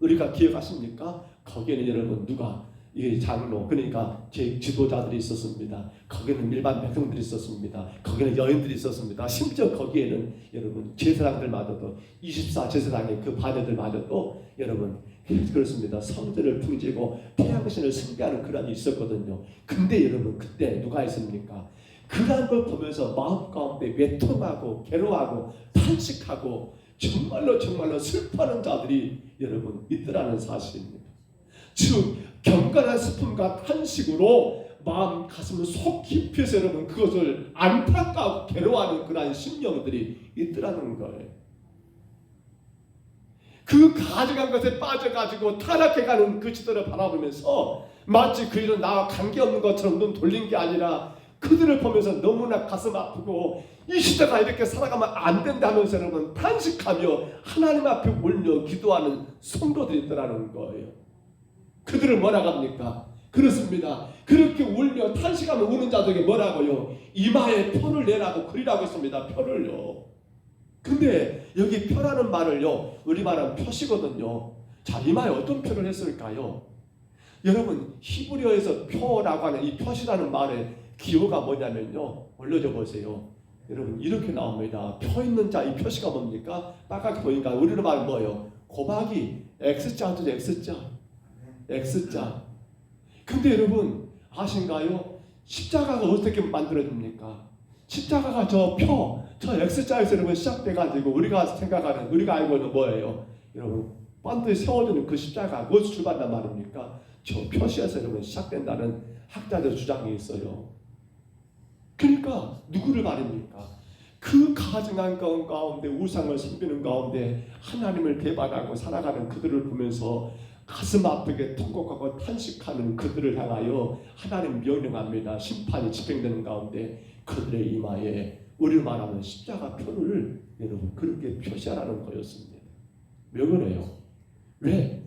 우리가 기억하십니까? 거기에는 여러분 누가 이 장로, 그러니까 제 지도자들이 있었습니다. 거기는 일반 백성들이 있었습니다. 거기는 여인들이 있었습니다. 심지어 거기에는 여러분 제사장들마저도 24 제사장의 그 바녀들마저도 여러분 그렇습니다. 성전을 풍지고 태양신을 숭배하는 그란이 있었거든요. 근데 여러분 그때 누가 있습니까? 그런 걸 보면서 마음 가운데 외통하고 괴로워하고 탄식하고 정말로 슬퍼하는 자들이 여러분 있더라는 사실입니다. 즉 경건한 슬픔과 탄식으로 마음 가슴을 속 깊이서 여러분 그것을 안타까워 괴로워하는 그러한 심령들이 있더라는 거예요. 그 가져간 것에 빠져가지고 타락해가는 그 지도를 바라보면서 마치 그 일은 나와 관계없는 것처럼 눈 돌린 게 아니라 그들을 보면서 너무나 가슴 아프고 이 시대가 이렇게 살아가면 안 된다 하면서 여러분 탄식하며 하나님 앞에 올려 기도하는 성도들이 있더라는 거예요. 그들을 뭐라고 합니까? 그렇습니다. 그렇게 울며 탄식하며 우는 자들에게 뭐라고요? 이마에 표를 내라고 그리라고 했습니다. 표를요. 근데 여기 표라는 말을요, 우리말은 표시거든요. 자, 이마에 어떤 표를 했을까요? 여러분 히브리어에서 표라고 하는 이 표시라는 말의 기호가 뭐냐면요, 올려줘 보세요. 여러분 이렇게 나옵니다. 표 있는 자, 이 표시가 뭡니까? 빨갛게 보니까 우리로 말은 뭐예요? 곱하기 X자죠. X자. 근데 여러분 아신가요? 십자가가 어떻게 만들어집니까? 십자가가 저 X자에서 여러분 시작돼가지고 우리가 생각하는, 우리가 알고 있는 뭐예요? 여러분 반드시 세워지는 그 십자가, 그것이 출발한단 말입니까? 저 표시에서 여러분 시작된다는 학자들 주장이 있어요. 그러니까 누구를 말입니까? 그 가증한 가운데 우상을 섬기는 가운데 하나님을 배반하고 살아가는 그들을 보면서 가슴 아프게 통곡하고 탄식하는 그들을 향하여 하나님 명령합니다. 심판이 집행되는 가운데 그들의 이마에 우리를 말하는 십자가 표를 여러분 그렇게 표시하라는 거였습니다. 왜 그래요? 왜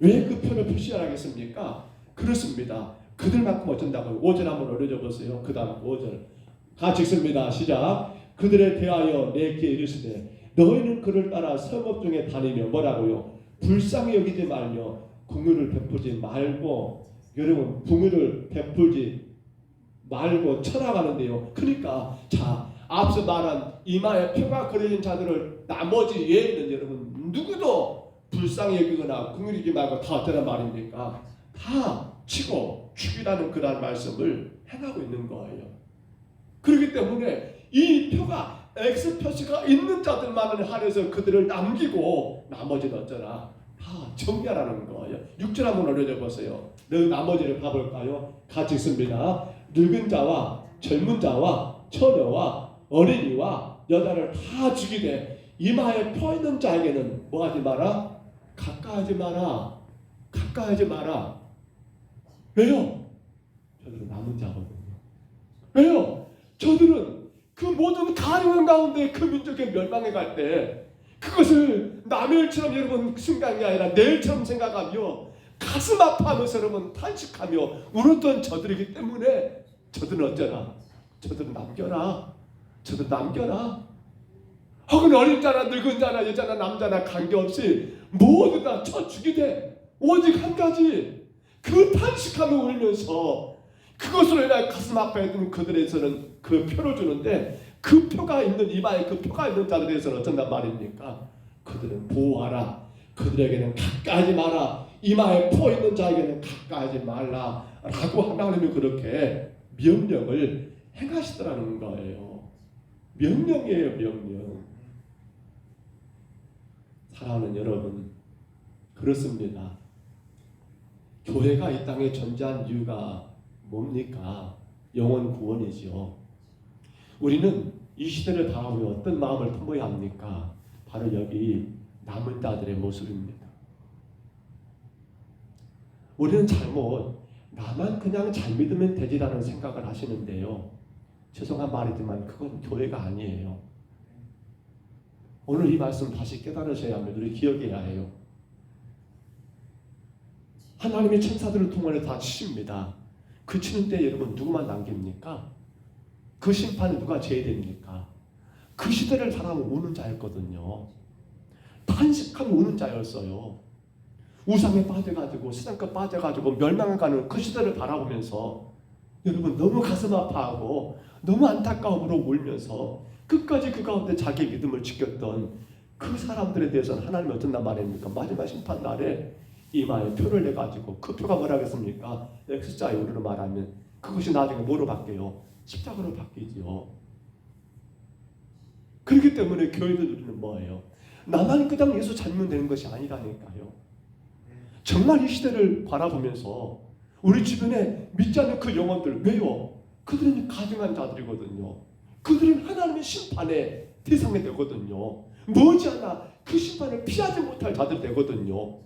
그 표를 표시하라겠습니까? 그렇습니다. 그들만큼 어쩐다고요? 5절 한번 올려줘 보세요. 그 다음 5절 같이 읽습니다. 시작. 그들에 대하여 내게 이르시되 너희는 그를 따라 성읍 중에 다니며 뭐라고요? 불쌍히 여기지 말며 긍휼을 베풀지 말고, 여러분 긍휼을 베풀지 말고 쳐나가는데요. 그러니까 자, 앞서 말한 이마에 표가 그려진 자들을 나머지 외에는 여러분 누구도 불쌍히 여기거나 긍휼히 여기지 말고 다 어쩌란 말입니까? 다 치고 죽이라는 그런 말씀을 행하고 있는 거예요. 그렇기 때문에 이 표가 X 표시가 있는 자들만을 한해서 그들을 남기고 나머지는 어쩌라 다 정리하라는 거예요. 6절 한번 올려줘 보세요. 나머지를 봐볼까요? 같이 읽습니다. 늙은 자와 젊은 자와 처녀와 어린이와 여자를 다 죽이되 이마에 표 있는 자에게는 뭐하지 마라? 가까이하지 마라. 가까이하지 마라. 왜요? 저들은 남은 자거든요. 왜요? 저들은 그 모든 가능한 가운데 그 민족의 멸망에 갈 때 그것을 남의 일처럼 여러분 생각이 아니라 내 일처럼 생각하며 가슴 아파하면서 여러분 탄식하며 울었던 저들이기 때문에 저들은 어쩌라? 저들은 남겨라. 저들은 남겨라. 혹은 어린 자나 늙은 자나 여자나 남자나 관계없이 모두 다 쳐 죽이되 오직 한 가지 그 탄식하며 울면서 그것으로 인하여 가슴 아파했던 그들에서는 그 표를 주는데 그 표가 있는 이마에 그 표가 있는 자들에서는 어쩐단 말입니까? 그들은 보호하라. 그들에게는 가까이하지 마라. 이마에 표 있는 자에게는 가까이하지 말라 라고 하나님이 그렇게 명령을 행하시더라는 거예요. 명령이에요. 명령. 사랑하는 여러분, 그렇습니다. 교회가 이 땅에 존재한 이유가 뭡니까? 영혼 구원이죠. 우리는 이 시대를 바라보며 어떤 마음을 품어야 합니까? 바로 여기 남은 자들의 모습입니다. 우리는 잘못 나만 그냥 잘 믿으면 되지라는 생각을 하시는데요. 죄송한 말이지만 그건 교회가 아니에요. 오늘 이 말씀 다시 깨달으셔야 합니다. 우리 기억해야 해요. 하나님의 천사들을 통해 다 치십니다. 그치는 때 여러분 누구만 남깁니까? 그 심판을 누가 져야 됩니까? 그 시대를 바라보면 우는 자였거든요. 탄식하며 우는 자였어요. 우상에 빠져가지고 세상에 빠져가지고 멸망해가는 그 시대를 바라보면서 여러분 너무 가슴 아파하고 너무 안타까움으로 울면서 끝까지 그 가운데 자기 믿음을 지켰던 그 사람들에 대해서는 하나님이 어쩐단 말입니까? 마지막 심판 날에 이마에 표를 내가지고 그 표가 뭐라겠습니까? X자의 우리로 말하면 그것이 나중에 뭐로 바뀌어요? 십자가로 바뀌지요. 그렇기 때문에 교회들 우리는 뭐예요? 나만 그냥 예수 찾으면 되는 것이 아니라니까요. 정말 이 시대를 바라보면서 우리 주변에 믿지 않는 그 영혼들, 왜요? 그들은 가증한 자들이거든요. 그들은 하나님의 심판의 대상이 되거든요. 머지않아 그 심판을 피하지 못할 자들 되거든요.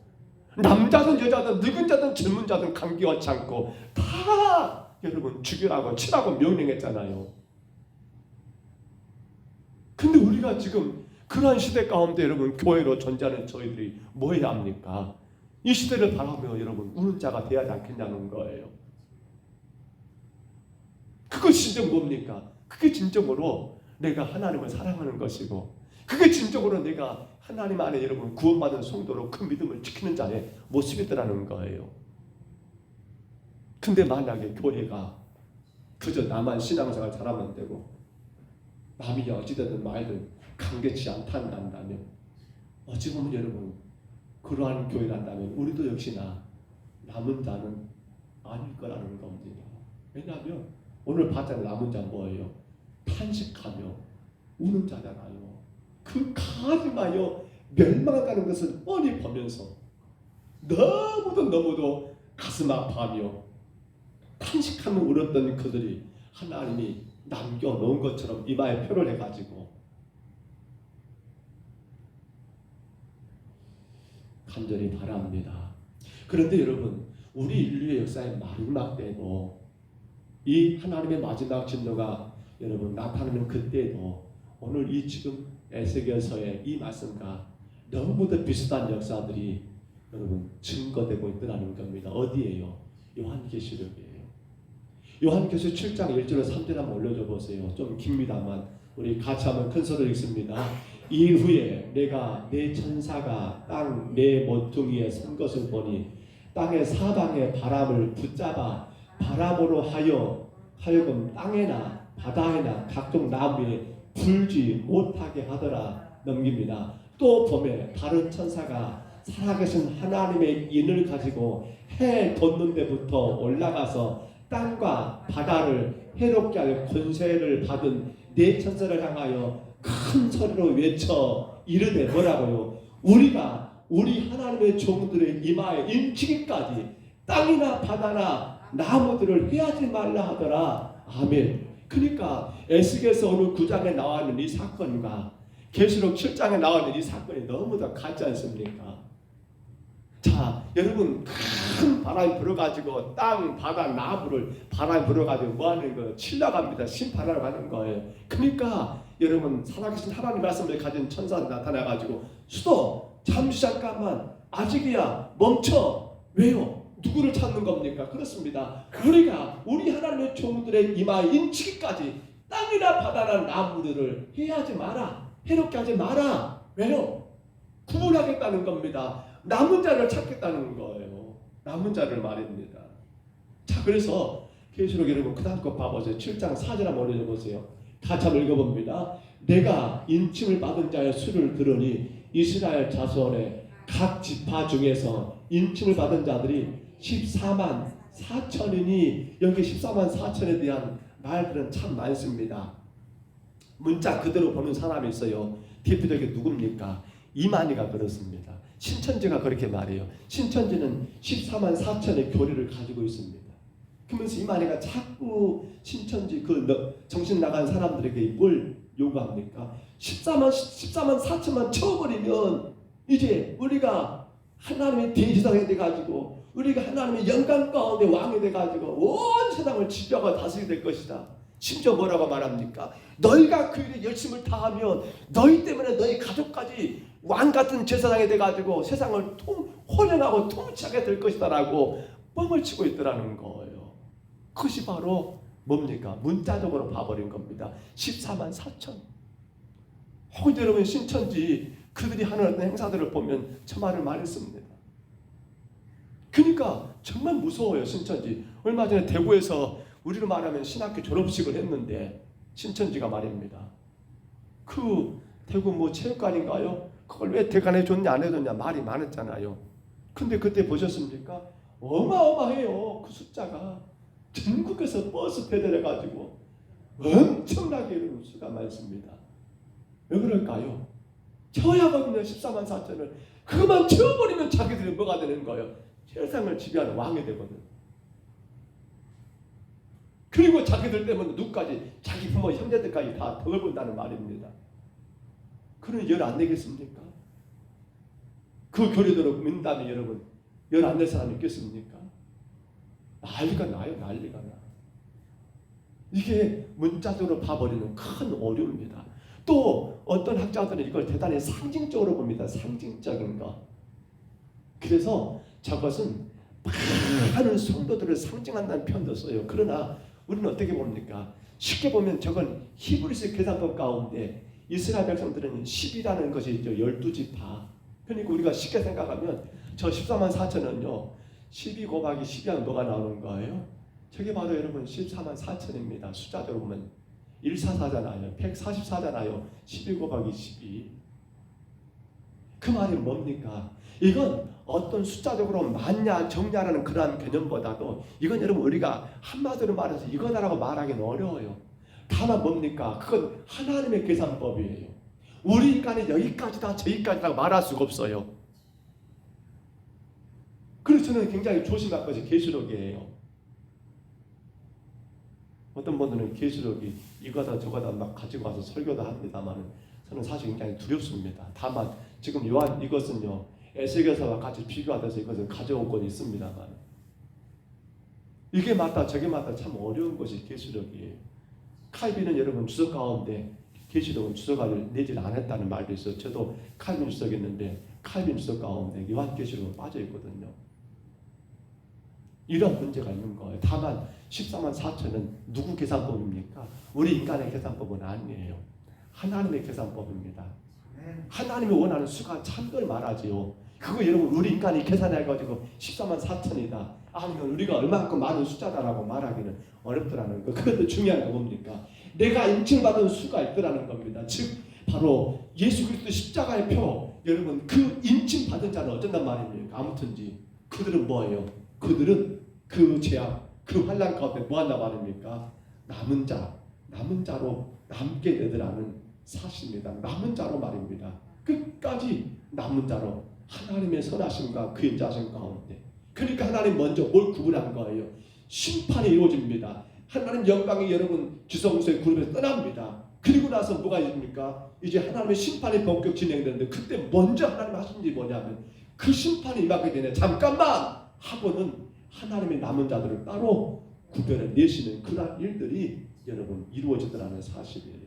남자든 여자든 늙은 자든 젊은 자든 관계하지 않고 다 여러분 죽이라고 치라고 명령했잖아요. 근데 우리가 지금 그러한 시대 가운데 여러분 교회로 존재하는 저희들이 뭐 해야 합니까? 이 시대를 바라보며 여러분 우는 자가 돼야 하지 않겠냐는 거예요. 그것이 진정 뭡니까? 그게 진정으로 내가 하나님을 사랑하는 것이고 그게 진정으로 내가 하나님 안에 여러분 구원받은 성도로 그 믿음을 지키는 자의 모습이더라는 거예요. 근데 만약에 교회가 그저 나만 신앙생활 잘하면 되고 남이 어찌되든 말든 감개치 않다면 어찌 보면 여러분 그러한 교회란다면 우리도 역시나 남은 자는 아닐 거라는 겁니다. 왜냐하면 오늘 봤잖아요. 남은 자 뭐예요? 탄식하며 우는 자잖아요. 그 가증하여 멸망한다는 것을 뻔히 보면서 너무도 가슴 아파하며 탄식하며 울었던 그들이 하나님이 남겨놓은 것처럼 이마에 표를 해가지고 간절히 바랍니다. 그런데 여러분 우리 인류의 역사의 마지막 때도 이 하나님의 마지막 진노가 여러분 나타나는 그때도 오늘 이 지금 에스겔서의 이 말씀과 너무도 비슷한 역사들이 여러분 증거되고 있더라는 겁니다. 어디예요? 요한계시록이에요. 요한계시록 7장 1절에서 3절 한번 올려줘 보세요. 좀 깁니다만 우리 같이 한번 큰 소리로 읽습니다. 이후에 내가 내 천사가 땅 내 모퉁이에 선 것을 보니 땅의 사방의 바람을 붙잡아 바람으로 하여금 땅에나 바다에나 각종 나무에 불지 못하게 하더라. 넘깁니다. 또 봄에 다른 천사가 살아계신 하나님의 인을 가지고 해 돋는 데부터 올라가서 땅과 바다를 해롭게 할 권세를 받은 네 천사를 향하여 큰 소리로 외쳐 이르되 뭐라고요? 우리가 우리 하나님의 종들의 이마에 인치기까지 땅이나 바다나 나무들을 해하지 말라 하더라. 아멘. 그러니까 에스겔서 오늘 9장에 나와 있는 이 사건과 계시록 7장에 나와 있는 이 사건이 너무나 같지 않습니까? 자, 여러분 큰 바람이 불어가지고 땅, 바다, 나무를 바람이 불어가지고 뭐하는 거예요? 칠러갑니다. 심판하러 가는 거예요. 그러니까 여러분 살아계신 하나님 말씀을 가진 천사가 나타나가지고 수도 잠시 잠깐만 아직이야 멈춰. 왜요? 누구를 찾는 겁니까? 그렇습니다. 우리가 우리 하나님의 종들의 이마에 인치기까지 땅이나 바다나 나무들을 해하지 마라. 해롭게 하지 마라. 왜요? 구분하겠다는 겁니다. 남은 자를 찾겠다는 거예요. 남은 자를 말입니다. 자, 그래서 계시록 여러분 그 다음 거 봐보세요. 7장 4절 한번 올려보세요. 같이 한번 읽어봅니다. 내가 인침을 받은 자의 수를 들으니 이스라엘 자손의 각 지파 중에서 인침을 받은 자들이 14만 4천이니 여기 14만 4천에 대한 말들은 참 많습니다. 문자 그대로 보는 사람이 있어요. 대표적인 누굽니까? 이만희가 그렇습니다. 신천지가 그렇게 말해요. 신천지는 14만 4천의 교리를 가지고 있습니다. 그러면서 이만희가 자꾸 신천지 그 정신 나간 사람들에게 뭘 요구합니까? 14만 4천만 쳐버리면 이제 우리가 하나님의 대지상이 돼가지고 우리가 하나님의 영광 가운데 왕이 돼가지고 온 세상을 지배하고 다스리게 될 것이다. 심지어 뭐라고 말합니까? 너희가 그 일에 열심을 다하면 너희 때문에 너희 가족까지 왕같은 제사장이 돼가지고 세상을 혼연하고 통치하게 될 것이다 라고 뻥을 치고 있더라는 거예요. 그것이 바로 뭡니까? 문자적으로 봐버린 겁니다. 14만 4천. 혹은 여러분 신천지 그들이 하는 어떤 행사들을 보면 저 말을 많이 씁니다. 그러니까 정말 무서워요. 신천지. 얼마 전에 대구에서 우리로 말하면 신학교 졸업식을 했는데 신천지가 말입니다. 그 대구 뭐 체육관인가요? 그걸 왜 대관해 줬냐 안 해줬냐 말이 많았잖아요. 근데 그때 보셨습니까? 어마어마해요. 그 숫자가 전국에서 버스 배달해가지고 엄청나게 수가 많습니다. 왜 그럴까요? 쳐야거든요. 14만 4천을 그만 쳐버리면 자기들이 뭐가 되는 거예요? 세상을 지배하는 왕이 되거든. 그리고 자기들 때문에 누구까지 자기 부모 형제들까지 다 덕을 본다는 말입니다. 그런 열 안 내겠습니까? 그 교리대로 민담이 여러분 열 안 낼 사람이 있겠습니까? 난리가 나요. 난리가 나. 이게 문자적으로 봐버리는 큰 오류입니다. 또 어떤 학자들은 이걸 대단히 상징적으로 봅니다. 상징적인 것. 그래서 저것은 많은 성도들을 상징한다는 표현도 써요. 그러나 우리는 어떻게 봅니까? 쉽게 보면 저건 히브리서 계산법 가운데 이스라엘 백성들은 10이라는 것이 있죠. 12지파. 그러니까 우리가 쉽게 생각하면 저 14만 4천은요. 12 곱하기 12 하면 뭐가 나오는 거예요? 저게 바로 여러분 14만 4천입니다. 숫자적으로 보면 144잖아요. 144잖아요. 12 곱하기 12. 그 말이 뭡니까? 이건 어떤 숫자적으로 많냐 적냐라는 그러한 개념보다도 이건 여러분 우리가 한마디로 말해서 이거다라고 말하기는 어려워요. 다만 뭡니까? 그건 하나님의 계산법이에요. 우리 인간이 여기까지다 저기까지다 말할 수가 없어요. 그래서 저는 굉장히 조심할 것이 계시록이에요. 어떤 분들은 계시록이 이거다 저거다 막 가지고 와서 설교도 합니다만 저는 사실 굉장히 두렵습니다. 다만 지금 요한 이것은요 에스겔서와 같이 비교하면서 이것을 가져온 건 있습니다만 이게 맞다 저게 맞다 참 어려운 것이 계시록이에요. 칼빈은 여러분 주석 가운데 계시록은 주석을 내지 않았다는 말도 있어요. 저도 칼빈 주석했는데 칼빈 주석 가운데 요한 계시록은 빠져 있거든요. 이런 문제가 있는 거예요. 다만 14만 4천은 누구 계산법입니까? 우리 인간의 계산법은 아니에요. 하나님의 계산법입니다. 하나님이 원하는 수가 참걸 말하지요. 그거 여러분 우리 인간이 계산해가지고 14만 4천이다. 아니면 우리가 얼마큼 많은 숫자다라고 말하기는 어렵더라는 거. 그것도 중요한 거 뭡니까? 내가 인칭받은 수가 있더라는 겁니다. 즉 바로 예수 그리스도 십자가의 표. 여러분 그 인칭받은 자는 어쩐단 말입니까? 아무튼지 그들은 뭐예요? 그들은 그 죄악, 그 환난 가운데 뭐한단 말입니까? 남은 자로 남게 되더라는 사실입니다. 남은 자로 말입니다. 끝까지 남은 자로 하나님의 선하심과 그 인자하심 가운데. 그러니까 하나님 먼저 뭘 구분한 거예요? 심판이 이루어집니다. 하나님 영광이 여러분 지성소의 그룹에서 떠납니다. 그리고 나서 뭐가 있습니까? 이제 하나님의 심판이 본격 진행되는데 그때 먼저 하나님 하신 일이 뭐냐면 그 심판이 임하게 되네. 잠깐만 하고는 하나님의 남은 자들을 따로 구별해 내시는 그런 일들이 여러분 이루어지더라는 사실이에요.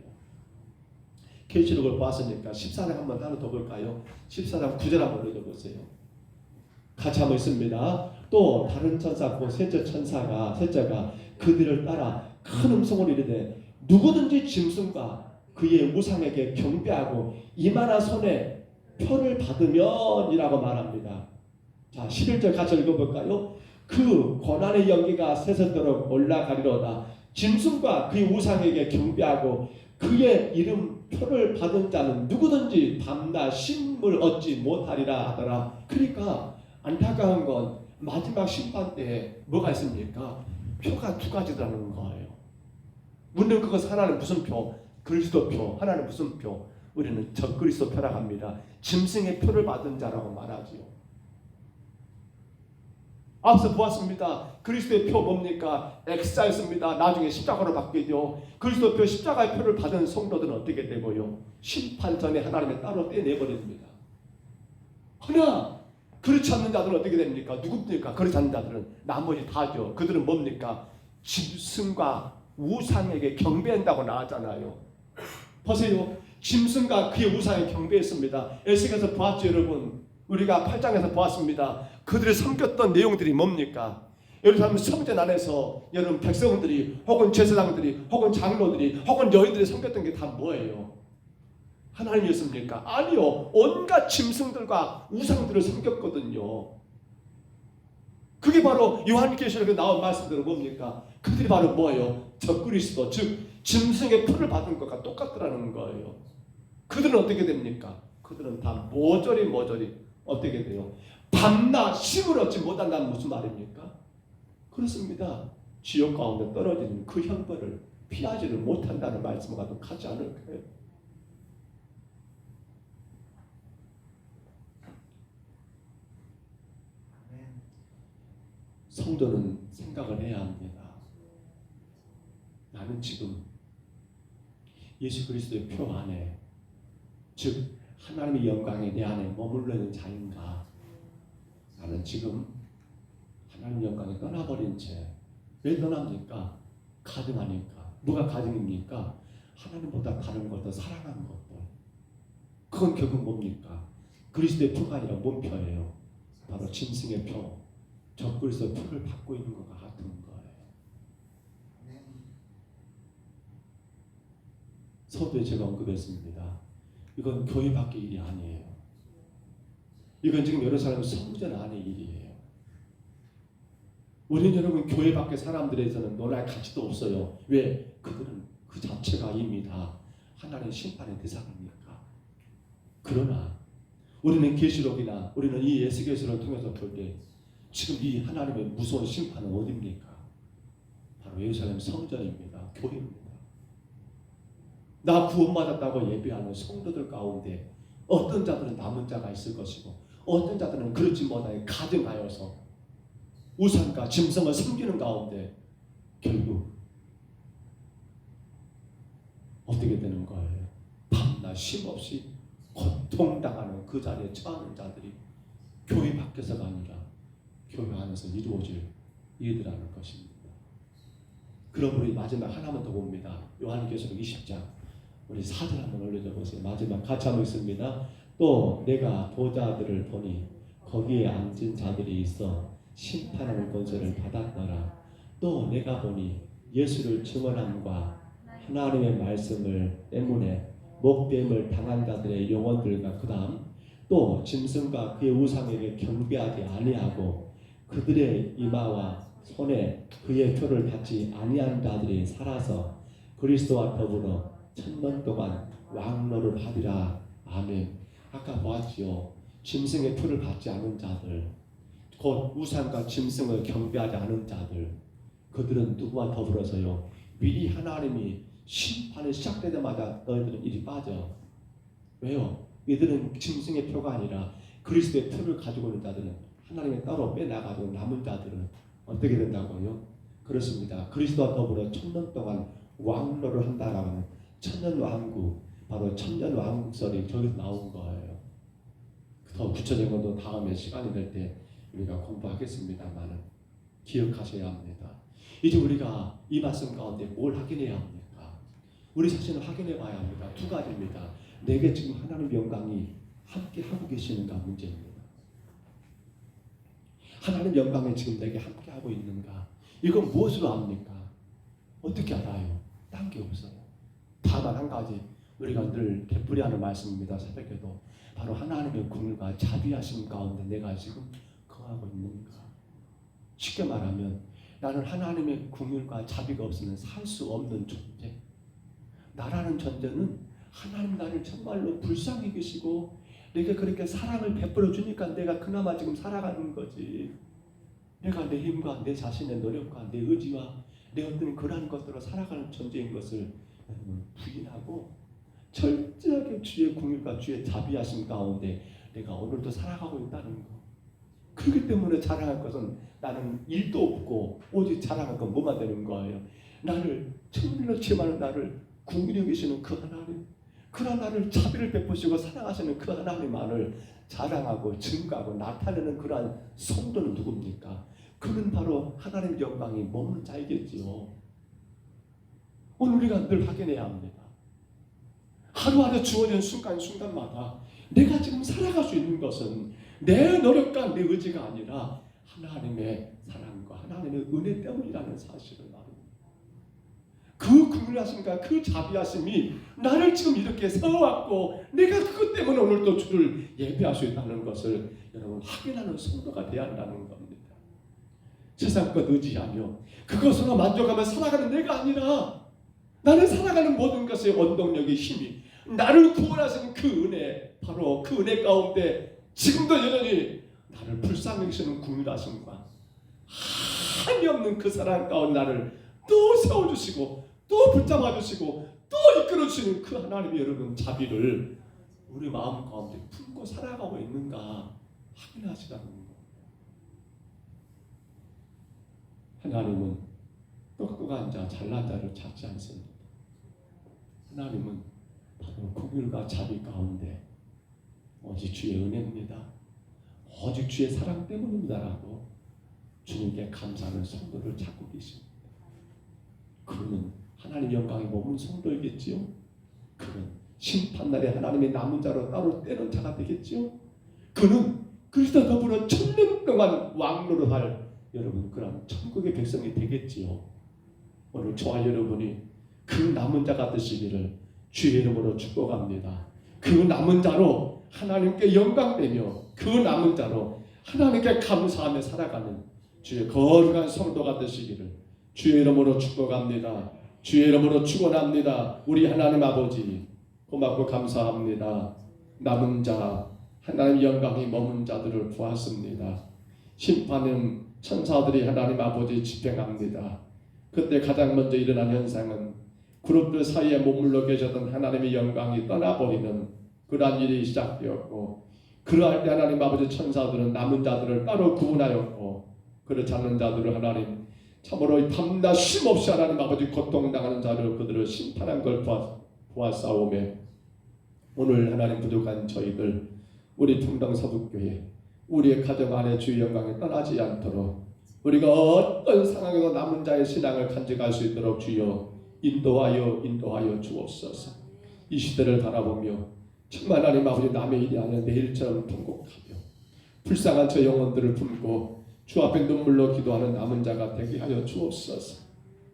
계시록을 봤으니까 14장 한번 하나 더 볼까요? 14장 9절 한번 읽어보세요. 같이 한번 있습니다. 또 다른 천사 곧 셋째 셋째가 그들을 따라 큰 음성으로 이르되 누구든지 짐승과 그의 우상에게 경배하고 이만한 손에 표를 받으면이라고 말합니다. 자 11절 같이 읽어볼까요? 그 고난의 연기가 새서도록 올라가리로다. 짐승과 그의 우상에게 경배하고 그의 이름 표를 받은 자는 누구든지 밤낮 쉼을 얻지 못하리라 하더라. 그러니까 안타까운 건 마지막 심판 때 뭐가 있습니까? 표가 두 가지라는 거예요. 물론 그것은 하나는 무슨 표? 그리스도 표. 하나는 무슨 표? 우리는 적그리스도 표라고 합니다. 짐승의 표를 받은 자라고 말하지요. 앞서 보았습니다. 그리스도의 표 뭡니까? X자였습니다. 나중에 십자가로 바뀌죠. 그리스도 표 십자가의 표를 받은 성도들은 어떻게 되고요? 심판 전에 하나님의 따로 떼내버립니다. 그러나 그렇지 않는 자들은 어떻게 됩니까? 누굽니까? 그렇지 않는 자들은 나머지 다죠. 그들은 뭡니까? 짐승과 우상에게 경배한다고 나왔잖아요. 보세요. 짐승과 그의 우상에 경배했습니다. 에스겔에서 보았죠 여러분. 우리가 8장에서 보았습니다. 그들이 섬겼던 내용들이 뭡니까? 예루살렘 성전 안에서 여러분 백성들이 혹은 제사장들이 혹은 장로들이 혹은 여인들이 섬겼던 게 다 뭐예요? 하나님이었습니까? 아니요. 온갖 짐승들과 우상들을 섬겼거든요. 그게 바로 요한계시록에 나온 말씀대로 뭡니까? 그들이 바로 뭐예요? 적그리스도, 즉 짐승의 표를 받은 것과 똑같더라는 거예요. 그들은 어떻게 됩니까? 그들은 다 모조리 어떻게 돼요? 밤낮 힘을 얻지 못한다는 무슨 말입니까? 그렇습니다. 지옥 가운데 떨어지는 그 형벌을 피하지를 못한다는 말씀과도 같지 않을까요? 성도는 생각을 해야 합니다. 나는 지금 예수 그리스도의 표 안에, 즉 하나님의 영광이 내 안에 머물러 있는 자인가? 나는 지금 하나님 영광이 떠나버린 채, 왜 떠납니까? 가증하니까. 누가 가증입니까? 하나님보다 다른 것도 사랑하는 것도. 그건 결국 뭡니까? 그리스도의 표가 아니라 뭔 표예요? 바로 짐승의 표, 적그리스도의 표를 받고 있는 것과 같은 거예요. 서두에 제가 언급했습니다. 이건 교회 밖의 일이 아니에요. 이건 지금 예루살렘 성전 안의 일이에요. 우리는 여러분 교회 밖의 사람들에서는 놀랄 가치도 없어요. 왜? 그들은 그 자체가 이미 다 하나님의 심판의 대상이니까. 그러나 우리는 계시록이나 우리는 이 에스겔서를 통해서 볼 때 지금 이 하나님의 무서운 심판은 어디입니까? 바로 예루살렘 성전입니다. 교회입니다. 나 구원받았다고 예배하는 성도들 가운데 어떤 자들은 남은 자가 있을 것이고 어떤 자들은 그렇지 못하게 가증하여서 우상과 짐승을 섬기는 가운데 결국 어떻게 되는 거예요? 밤낮 쉼없이 고통당하는 그 자리에 처하는 자들이 교회 밖에서가 아니라 교회 안에서 이루어질 일이라는 것입니다. 그럼 우리 마지막 하나만 더 봅니다. 요한계시록 20장 우리 사진 한번 올려줘 보세요. 마지막 같이 한번 있습니다. 또 내가 보좌들을 보니 거기에 앉은 자들이 있어 심판하는 권세를 받았더라. 또 내가 보니 예수를 증언함과 하나님의 말씀을 때문에 목뱀을 당한 자들의 영혼들과 그 다음 또 짐승과 그의 우상에게 경배하지 아니하고 그들의 이마와 손에 그의 표를 받지 아니한 자들이 살아서 그리스도와 더불어 1000년 동안 왕노를 하리라. 아멘. 아까 보았지요. 짐승의 표를 받지 않은 자들, 곧 우상과 짐승을 경배하지 않은 자들, 그들은 누구와 더불어서요? 미리 하나님이 심판이 시작되자마자 너희들은 이리 빠져. 왜요? 이들은 짐승의 표가 아니라 그리스도의 표를 가지고 있는 자들은 하나님의 따로 빼나가지고 남은 자들은 어떻게 된다고요? 그렇습니다. 그리스도와 더불어 1000년 동안 왕노를 한다라는 천년왕국, 바로 천년왕국설이 저기서 나온 거예요. 더 구체적인 것도 다음에 시간이 될 때 우리가 공부하겠습니다만 기억하셔야 합니다. 이제 우리가 이 말씀 가운데 뭘 확인해야 합니까? 우리 자신을 확인해 봐야 합니다. 두 가지입니다. 내게 지금 하나님 영광이 함께 하고 계시는가 문제입니다. 하나님 영광이 지금 내게 함께 하고 있는가? 이건 무엇으로 압니까? 어떻게 알아요? 딴 게 없어요. 다만 한 가지 우리가 늘 되풀이하는 말씀입니다. 새벽에도 바로 하나님의 긍휼과 자비하심 가운데 내가 지금 거하고 있는가? 쉽게 말하면 나는 하나님의 긍휼과 자비가 없으면 살 수 없는 존재. 나라는 존재는 하나님 나를 정말로 불쌍히 계시고 내게 그렇게 사랑을 베풀어 주니까 내가 그나마 지금 살아가는 거지. 내가 내 힘과 내 자신의 노력과 내 의지와 내 어떤 그러한 것들로 살아가는 존재인 것을 부인하고 철저하게 주의 긍휼과 주의 자비하심 가운데 내가 오늘도 살아가고 있다는 거. 그렇기 때문에 자랑할 것은 나는 일도 없고 오직 자랑할 건 뭐만 되는 거예요. 나를 천일로치만 나를 긍휼히 여기시는 그 하나님, 그런 나를 자비를 베푸시고 사랑하시는 그 하나님만을 자랑하고 증거하고 나타내는 그러한 성도는 누굽니까? 그는 바로 하나님의 영광이 머무는 자이겠지요. 오늘 우리가 늘 확인해야 합니다. 하루하루 주어진 순간순간마다 내가 지금 살아갈 수 있는 것은 내 노력과 내 의지가 아니라 하나님의 사랑과 하나님의 은혜 때문이라는 사실을 말합니다. 그 긍휼하심과 그 자비하심이 나를 지금 이렇게 세워왔고 내가 그것 때문에 오늘도 주를 예배할 수 있다는 것을 여러분 확인하는 성도가 되어야 한다는 겁니다. 세상 것 의지하며 그것으로 만족하며 살아가는 내가 아니라 나는 살아가는 모든 것의 원동력의 힘이 나를 구원하시는 그 은혜, 바로 그 은혜 가운데 지금도 여전히 나를 불쌍히 여기시는 긍휼하심과 한이 없는 그 사랑 가운데 나를 또 세워주시고 또 붙잡아주시고 또 이끌어주시는 그 하나님의 여러분 자비를 우리 마음 가운데 품고 살아가고 있는가 확인하시라는 겁니다. 하나님은 똑똑한 자, 잘난 자를 찾지 않습니다. 하나님은 바로 긍휼과 자비 가운데 오직 주의 은혜입니다. 오직 주의 사랑 때문입니다라고 주님께 감사하는 성도를 찾고 계십니다. 그는 하나님 영광에 머문 성도이겠지요. 그는 심판날에 하나님의 남은 자로 따로 떼는 자가 되겠지요. 그는 그리스도 더불어 1000년 동안 왕노릇할 여러분 그런 천국의 백성이 되겠지요. 오늘 저와 여러분이 그 남은 자가 되시기를 주의 이름으로 축복합니다. 그 남은 자로 하나님께 영광되며 그 남은 자로 하나님께 감사하며 살아가는 주의 거룩한 성도가 되시기를 주의 이름으로 축복합니다. 주의 이름으로 축원합니다. 우리 하나님 아버지 고맙고 감사합니다. 남은 자 하나님 영광이 머문 자들을 보았습니다. 심판은 천사들이 하나님 아버지 집행합니다. 그때 가장 먼저 일어난 현상은 그룹들 사이에 머물러 계셨던 하나님의 영광이 떠나버리는 그러한 일이 시작되었고, 그러할 때 하나님 아버지 천사들은 남은 자들을 따로 구분하였고, 그렇지 않는 자들을 하나님 참으로 밤낮 쉼없이 하나님 아버지 고통당하는 자를 그들을 심판한 걸 보았사오매, 오늘 하나님 부족한 저희들 우리 풍당서북교회 우리의 가정 안에 주의 영광이 떠나지 않도록 우리가 어떤 상황에도 남은 자의 신앙을 간직할 수 있도록 주여 인도하여 주옵소서. 이 시대를 바라보며 정말 하나님 아버지 남의 일이 아니라 내일처럼 통곡하며 불쌍한 저 영혼들을 품고 주 앞에 눈물로 기도하는 남은 자가 되게 하여 주옵소서.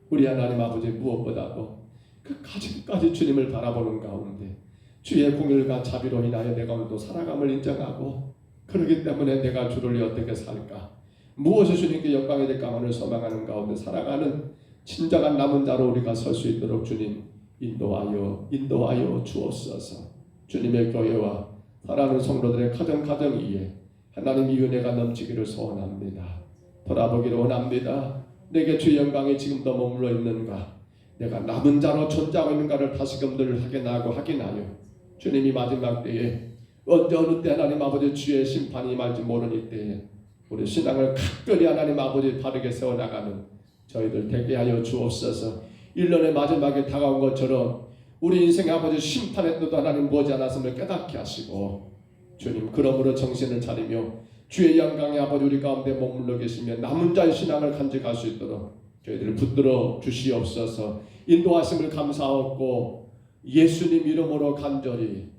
우리 하나님 아버지 무엇보다도 그 가지까지 주님을 바라보는 가운데 주의 공일과 자비로 인하여 내가 오늘도 살아감을 인정하고, 그렇기 때문에 내가 주를 어떻게 살까, 무엇이 주님께 영광이 될까만을 소망하는 가운데 살아가는 진정한 남은 자로 우리가 설 수 있도록 주님 인도하여 주옵소서. 주님의 교회와 사랑하는 성도들의 가정 위에 하나님의 은혜가 넘치기를 소원합니다. 돌아보기를 원합니다. 내게 주의 영광이 지금도 머물러 있는가, 내가 남은 자로 존재하고 있는가를 다시금들 확인하여 주님이 마지막 때에 언제 어느 때 하나님 아버지 주의 심판이 임할지 모르니 때에 우리 신앙을 각별히 하나님 아버지 바르게 세워나가는 저희들 되게 하여 주옵소서. 1년의 마지막에 다가온 것처럼 우리 인생의 아버지 심판의 뜻도 하나님 보지 않았음을 깨닫게 하시고, 주님 그러므로 정신을 차리며 주의 영광의 아버지 우리 가운데 머물러 계시며 남은 자의 신앙을 간직할 수 있도록 저희들을 붙들어 주시옵소서. 인도하심을 감사하고 예수님 이름으로 간절히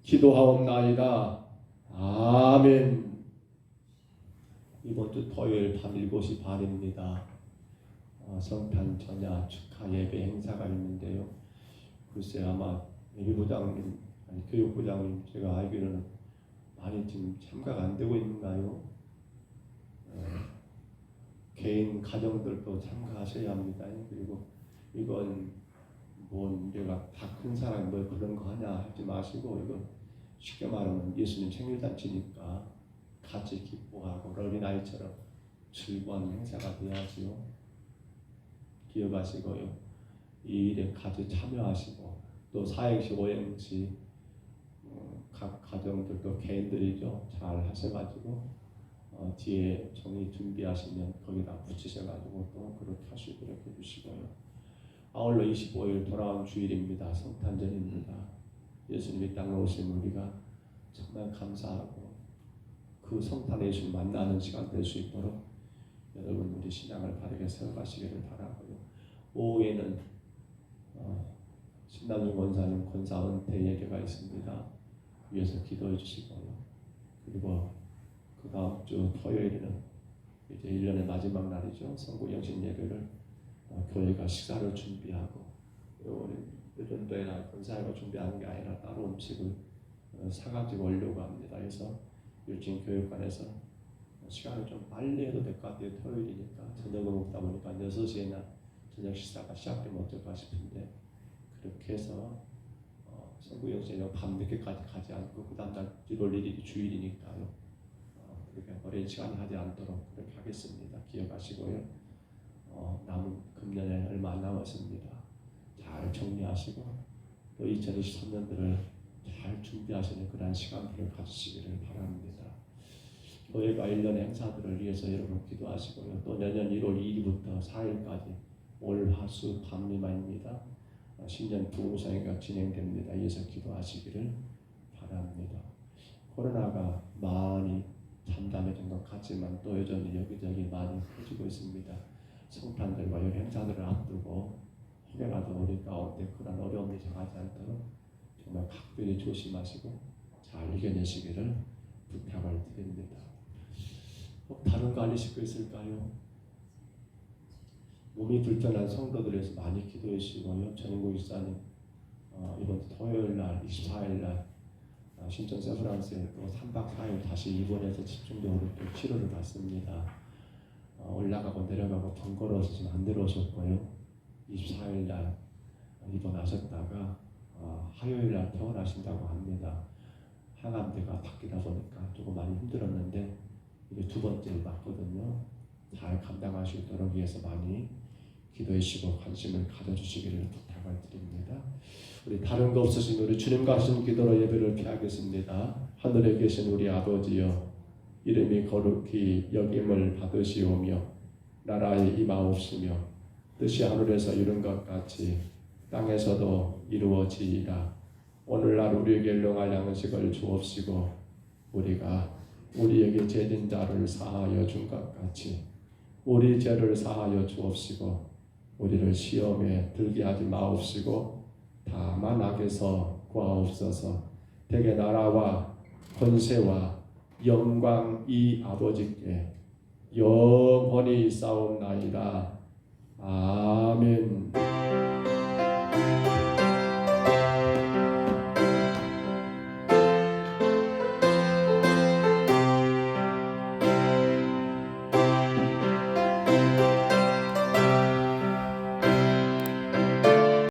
기도하옵나이다. 아멘. 이번 주 토요일 밤 7시 반입니다. 성탄 전야 축하 예배 행사가 있는데요. 글쎄 아마 예비부장님, 아니 교육부장님 제가 알기로는 많이 지금 참가가 안 되고 있는가요? 개인 가정들도 참가하셔야 합니다. 그리고 이건 뭐 내가 다 큰 사람 뭐 그런 거 하냐 하지 마시고, 이건 쉽게 말하면 예수님 생일잔치니까 같이 기뻐하고 어린아이처럼 즐거운 행사가 돼야지요. 기억하시고요. 이 일에 같이 참여하시고, 또 사행시 오행시 각 가정들도 개인들이죠. 잘 하셔가지고 뒤에 종이 준비하시면 거기다 붙이셔가지고 또 그렇게 할 수 있도록 해주시고요. 아울러 25일 돌아온 주일입니다. 성탄절입니다. 예수님이 땅에 오신 우리가 정말 감사하고 그 성탄의 예수님 만나는 시간 될 수 있도록 여러분 우리 신앙을 바르게 세워가시기를 바라고요. 오후에는 신남준 권사님 권사 은퇴 예배가 있습니다. 위해서 기도해 주시고요. 그리고 그 다음 주 토요일에는 이제 1년의 마지막 날이죠. 성구 영신 예배를 교회가 식사를 준비하고 우리 요전도에나 권사회가 준비하는 게 아니라 따로 음식을 사가지고 오려고 합니다. 그래서 일진 교육관에서 시간을 좀 빨리 해도 될 것 같아요. 토요일이니까 저녁을 먹다 보니까 6시에나 저녁 식사가 시작되면 어떨까 싶은데 그렇게 해서 성구 영신은 밤늦게까지 가지 않고 그 다음날 1월 1일이 주일이니까요. 그렇게 오랜 시간이 하지 않도록 그렇게 하겠습니다. 기억하시고요. 남은 금년에 얼마 안 남았습니다. 잘 정리하시고 또 2023년들을 잘 준비하시는 그런 시간들을 가지시기를 바랍니다. 교회가 1년의 행사들을 위해서 여러분 기도하시고요. 또 내년 1월 2일부터 4일까지 월, 화, 수, 밤미마입니다. 신년 부흥성회가 진행됩니다. 이어서 기도하시기를 바랍니다. 코로나가 많이 잠잠해진 것 같지만 또 여전히 여기저기 많이 퍼지고 있습니다. 성탄들과 여러 행사들을 앞두고 혹여라도 우리 가운데 그런 어려움이 정하지 않도록 정말 각별히 조심하시고 잘 이겨내시기를 부탁을 드립니다. 다른 거 알리실 거 있을까요? 몸이 불편한 성도들에서 많이 기도해 주시고요. 전인국 목사님 이번 토요일날 24일날 신천 세브란스에 또 3박 4일 다시 입원해서 집중적으로 또 치료를 받습니다. 올라가고 내려가고 번거로워서 지금 안 내려오셨고요. 24일날 입원하셨다가 화요일날 퇴원하신다고 합니다. 항암제가 바뀌다 보니까 조금 많이 힘들었는데 이게 두 번째를 맞거든요. 잘 감당할 수 있도록 위해서 많이 기도해 주시고 관심을 가져주시기를 부탁을 드립니다. 우리 다른 거 없으신 우리 주님과 하신 기도로 예배를 피하겠습니다. 하늘에 계신 우리 아버지여, 이름이 거룩히 여김을 받으시오며 나라에 임하옵시며 뜻이 하늘에서 이룬 것 같이 땅에서도 이루어지이다. 오늘날 우리에게 일용할 양식을 주옵시고 우리가 우리에게 죄진 자를 사하여 준 것 같이 우리 죄를 사하여 주옵시고 우리를 시험에 들게 하지 마옵시고 다만 악에서 구하옵소서. 대개 나라와 권세와 영광이 아버지께 영원히 싸움나이다. 아멘.